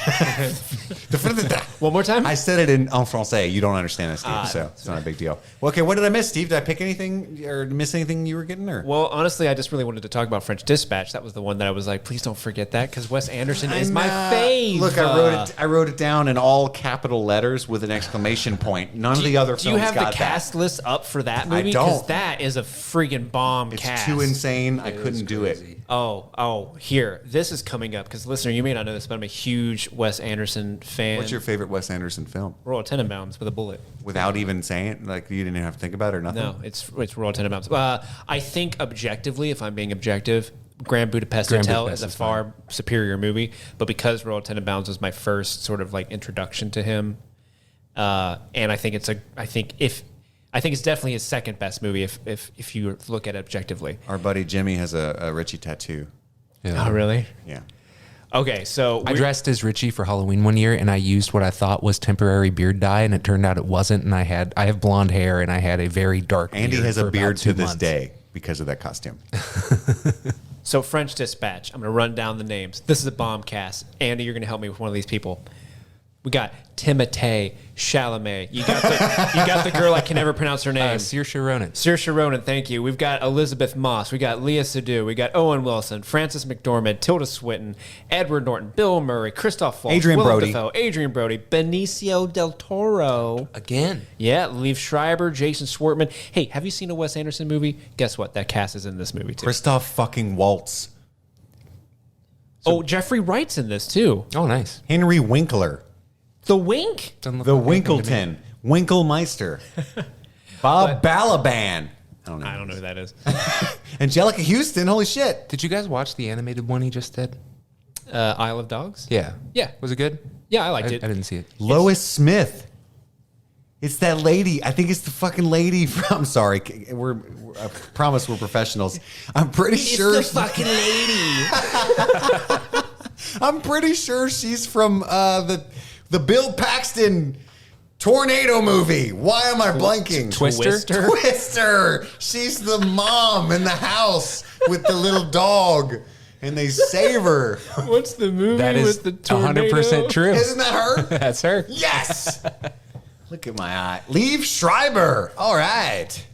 One more time. I said it en français. You don't understand that, Steve, so it's not a big deal. Well, okay, what did I miss, Steve? Did I pick anything or miss anything you were getting? Or Well, honestly, I just really wanted to talk about French Dispatch. That was the one that I was like, please don't forget that because Wes Anderson is my fave. Look, I wrote it down in all capital letters with an exclamation point. None of the other Do you films have got the cast list up for that movie? don't. Because that is a freaking bomb that. It's cast. too insane. I couldn't do it. Oh, here. This is coming up because, listener, you may not know this, but I'm a huge Wes Anderson fan. What's your favorite Wes Anderson film? Royal Tenenbaums with a bullet? Without even saying it, like you didn't even have to think about it or nothing. No, it's Royal Tenenbaums. I think objectively, if I'm being objective, Grand Budapest Grand Hotel Budapest is a is far superior movie. But because Royal Tenenbaums was my first sort of like introduction to him, and I think it's definitely his second best movie if you look at it objectively. Our buddy Jimmy has a Richie tattoo. Yeah. Oh, really? Yeah. Okay, so I dressed as Richie for Halloween one year, and I used what I thought was temporary beard dye, and it turned out it wasn't. And I have blonde hair, and I had a very dark. Andy beard has for a about beard 2 to this months. day because of that costume. So French Dispatch. I'm going to run down the names. This is a bomb cast. Andy, you're going to help me with one of these people. We got Timothée Chalamet. You got the girl I can never pronounce her name. Saoirse Ronan. Saoirse Ronan, thank you. We've got Elizabeth Moss. We got Leah Seydoux. We got Owen Wilson, Frances McDormand, Tilda Swinton, Edward Norton, Bill Murray, Christoph Waltz, Adrian Willem Brody. Dafoe, Adrian Brody, Benicio del Toro. Again. Yeah, Liev Schreiber, Jason Schwartzman. Hey, have you seen a Wes Anderson movie? Guess what? That cast is in this movie too. Christoph fucking Waltz. Oh, Jeffrey Wright's in this too. Oh, nice. Henry Winkler. The Wink. Doesn't look The like anything to me. Winkleton. Winklemeister. Bob Balaban. I don't know. I don't know who that is. Angelica Houston. Holy shit. Did you guys watch the animated one he just did? Isle of Dogs. Yeah. Yeah. Was it good? Yeah, I liked I it. didn't see it. Lois Smith. It's that lady. I think it's the fucking lady from. I'm sorry. I promise we're professionals. I'm pretty sure. fucking lady. I'm pretty sure she's from the Bill Paxton tornado movie. Why am I blanking? Twister? Twister. She's the mom in the house with the little dog, and they save her. What's the movie That is with the tornado? 100% true. Isn't that her? That's her. Yes. Look at my eye. Liev Schreiber. All right.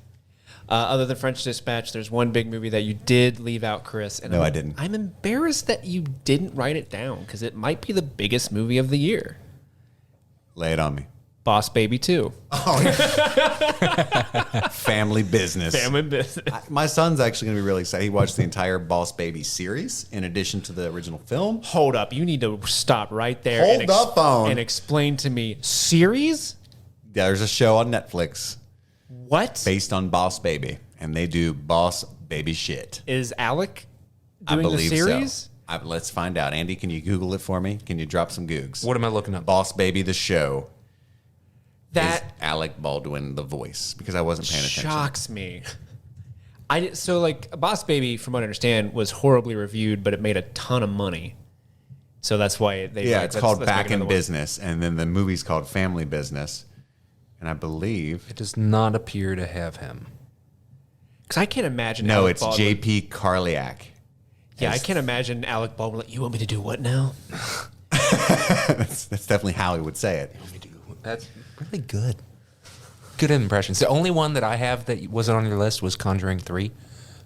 Other than French Dispatch, there's one big movie that you did leave out, Chris. And No, I didn't. I'm embarrassed that you didn't write it down because it might be the biggest movie of the year. Lay it on me. Boss Baby 2. Family business. Family business. My son's actually going to be really excited. He watched the entire Boss Baby series in addition to the original film. Hold up. You need to stop right there. Hold the phone. And explain to me. Series? There's a show on Netflix What? based on Boss Baby, and they do Boss Baby shit. Is Alec I doing the believe series? so. Let's find out. Andy, can you Google it for me? Can you drop some googs? What am I looking up? Boss Baby, the show. That Is Alec Baldwin the voice? Because I wasn't paying attention. shocks me. So like Boss Baby, from what I understand, was horribly reviewed, but it made a ton of money. So that's why they Yeah, like, it's let's- called let's make Back in another one. Business, and then the movie's called Family Business. And I believe It does not appear to have him. Because I can't imagine. no, Alec it's Baldwin. J.P. Carliak. Yeah, I can't imagine Alec Baldwin. Like, you want me to do what now? That's definitely how he would say it. That's really good. Good impressions. The only one that I have that wasn't on your list was Conjuring 3.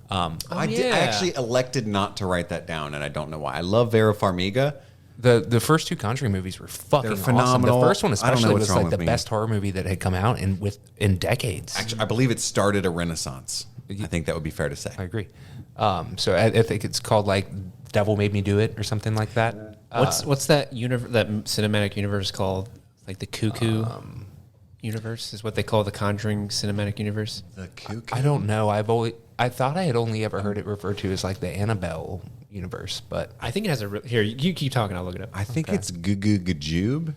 I yeah. actually elected not to write that down, and I don't know why. I love Vera Farmiga. The first two Conjuring movies were fucking They're phenomenal. awesome. The first one I don't know especially what's was wrong like the with me. best horror movie that had come out in decades. Actually, I believe it started a renaissance. I think that would be fair to say. I agree. So I think it's called like Devil Made Me Do It or something like that. What's that that cinematic universe called? Like the Cuckoo universe is what they call the Conjuring cinematic universe. The Kook. I don't know. I thought I had only ever heard it referred to as like the Annabelle universe, but I think it has a here. You keep talking. I'll look it up. I think it's Goo Gajube.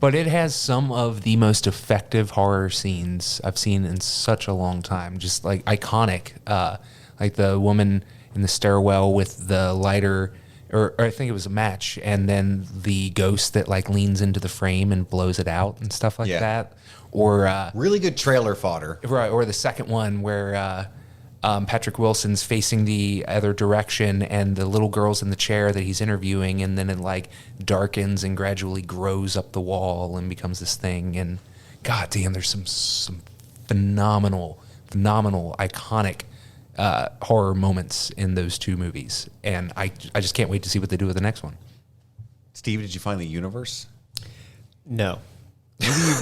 it has some of the most effective horror scenes I've seen in such a long time. Just like iconic, like the woman in the stairwell with the lighter, or I think it was a match, and then the ghost that like leans into the frame and blows it out and stuff like Yeah. that. Or Really good trailer fodder. right, or the second one where Patrick Wilson's facing the other direction, and the little girl's in the chair that he's interviewing, and then it like darkens and gradually grows up the wall and becomes this thing. And god damn, there's some phenomenal, iconic horror moments in those two movies, and I just can't wait to see what they do with the next one. Steve, did you find the universe? No,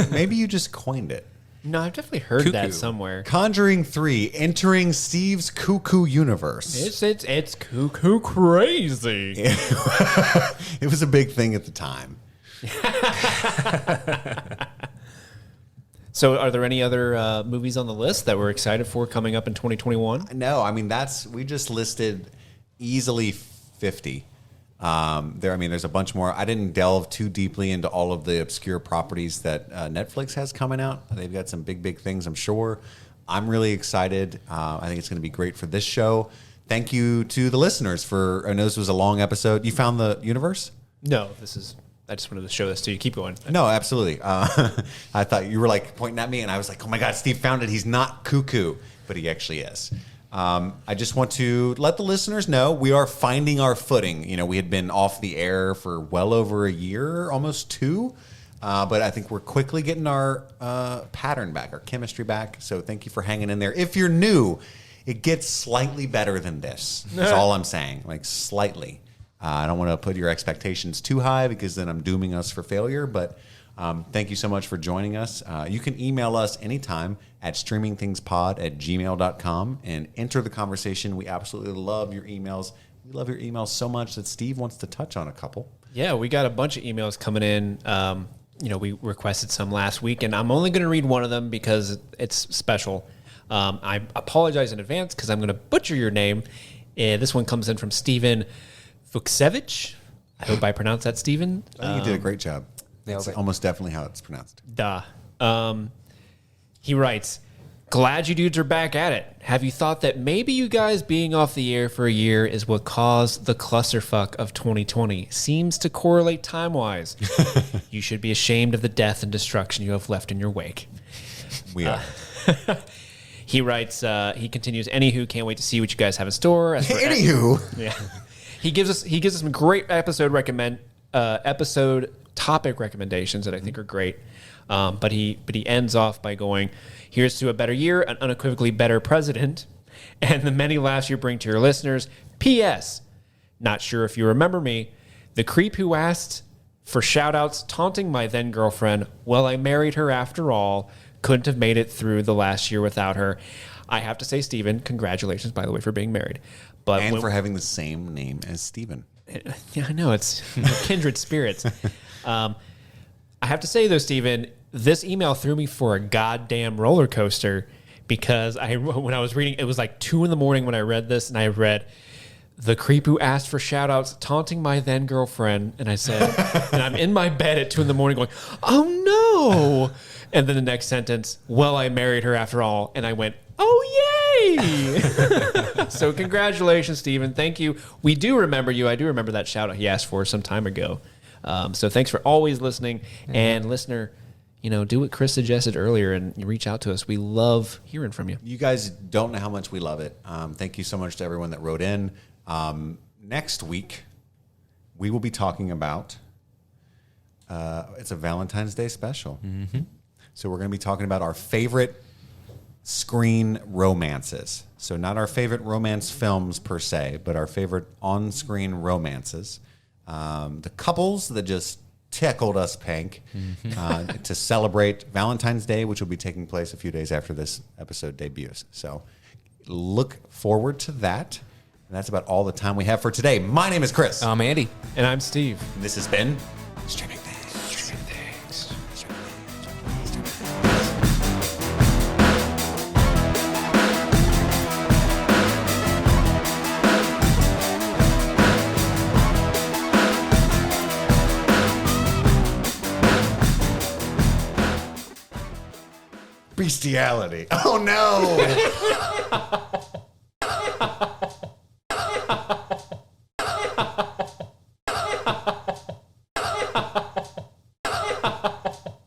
Maybe you just coined it. no, I've definitely heard Cuckoo. that somewhere. Conjuring 3, entering Steve's cuckoo universe. It's cuckoo crazy. It was a big thing at the time. So, are there any other movies on the list that we're excited for coming up in 2021? No, I mean we just listed easily 50. There's a bunch more. I didn't delve too deeply into all of the obscure properties that Netflix has coming out. They've got some big things, I'm sure. I'm really excited. I think it's going to be great for this show. Thank you to the listeners for. I know this was a long episode. You found the universe? No, I just wanted to show this to you. Keep going. No, absolutely. I thought you were like pointing at me, and I was like, "Oh my God, Steve found it. He's not cuckoo, but he actually is." I just want to let the listeners know we are finding our footing. You know, we had been off the air for well over a year, almost 2, but I think we're quickly getting our pattern back, our chemistry back. So thank you for hanging in there. If you're new, it gets slightly better than this. That's all I'm saying, like slightly. I don't want to put your expectations too high because then I'm dooming us for failure, but thank you so much for joining us. You can email us anytime at streamingthingspod@gmail.com and enter the conversation. We absolutely love your emails. We love your emails so much that Steve wants to touch on a couple. Yeah, we got a bunch of emails coming in. We requested some last week, and I'm only going to read one of them because it's special. I apologize in advance because I'm going to butcher your name. This one comes in from Steven Vuksevich. I hope I pronounced that, Steven. I think you did a great job. That's almost definitely how it's pronounced. Duh. He writes, glad you dudes are back at it. Have you thought that maybe you guys being off the air for a year is what caused the clusterfuck of 2020? Seems to correlate time-wise. You should be ashamed of the death and destruction you have left in your wake. We are. He writes, he continues, anywho, can't wait to see what you guys have in store. As for Anywho. yeah. He gives us some great episode topic recommendations that I think are great. But he ends off by going, here's to a better year, an unequivocally better president, and the many laughs you bring to your listeners. P.S. Not sure if you remember me, the creep who asked For shout outs, taunting my then girlfriend. Well, I married her after all. Couldn't have made it through the last year without her. I have to say, Stephen, congratulations, by the way, for being married. But And for having the same name as Stephen. yeah, I know, it's kindred spirits. I have to say, though, Stephen, this email threw me for a goddamn roller coaster because when I was reading, it was like 2 a.m. when I read this, and I read, the creep who asked for shout outs, taunting my then girlfriend. And I said, and I'm in my bed at 2 a.m. going, oh no. And then the next sentence, well, I married her after all. And I went, oh, yay. So congratulations, Stephen. Thank you. We do remember you. I do remember that shout out he asked for some time ago. So thanks for always listening. And listener, do what Chris suggested earlier and you reach out to us. We love hearing from you. You guys don't know how much we love it. Thank you so much to everyone that wrote in. Next week, we will be talking about, it's a Valentine's Day special. Mm-hmm. So we're going to be talking about our favorite screen romances. So not our favorite romance films per se, but our favorite on-screen romances. The couples that just tickled us pink to celebrate Valentine's Day, which will be taking place a few days after this episode debuts. So look forward to that. And that's about all the time we have for today. My name is Chris. I'm Andy. And I'm Steve. And this has been Streaming Things. Streaming Things. Bestiality. Oh no.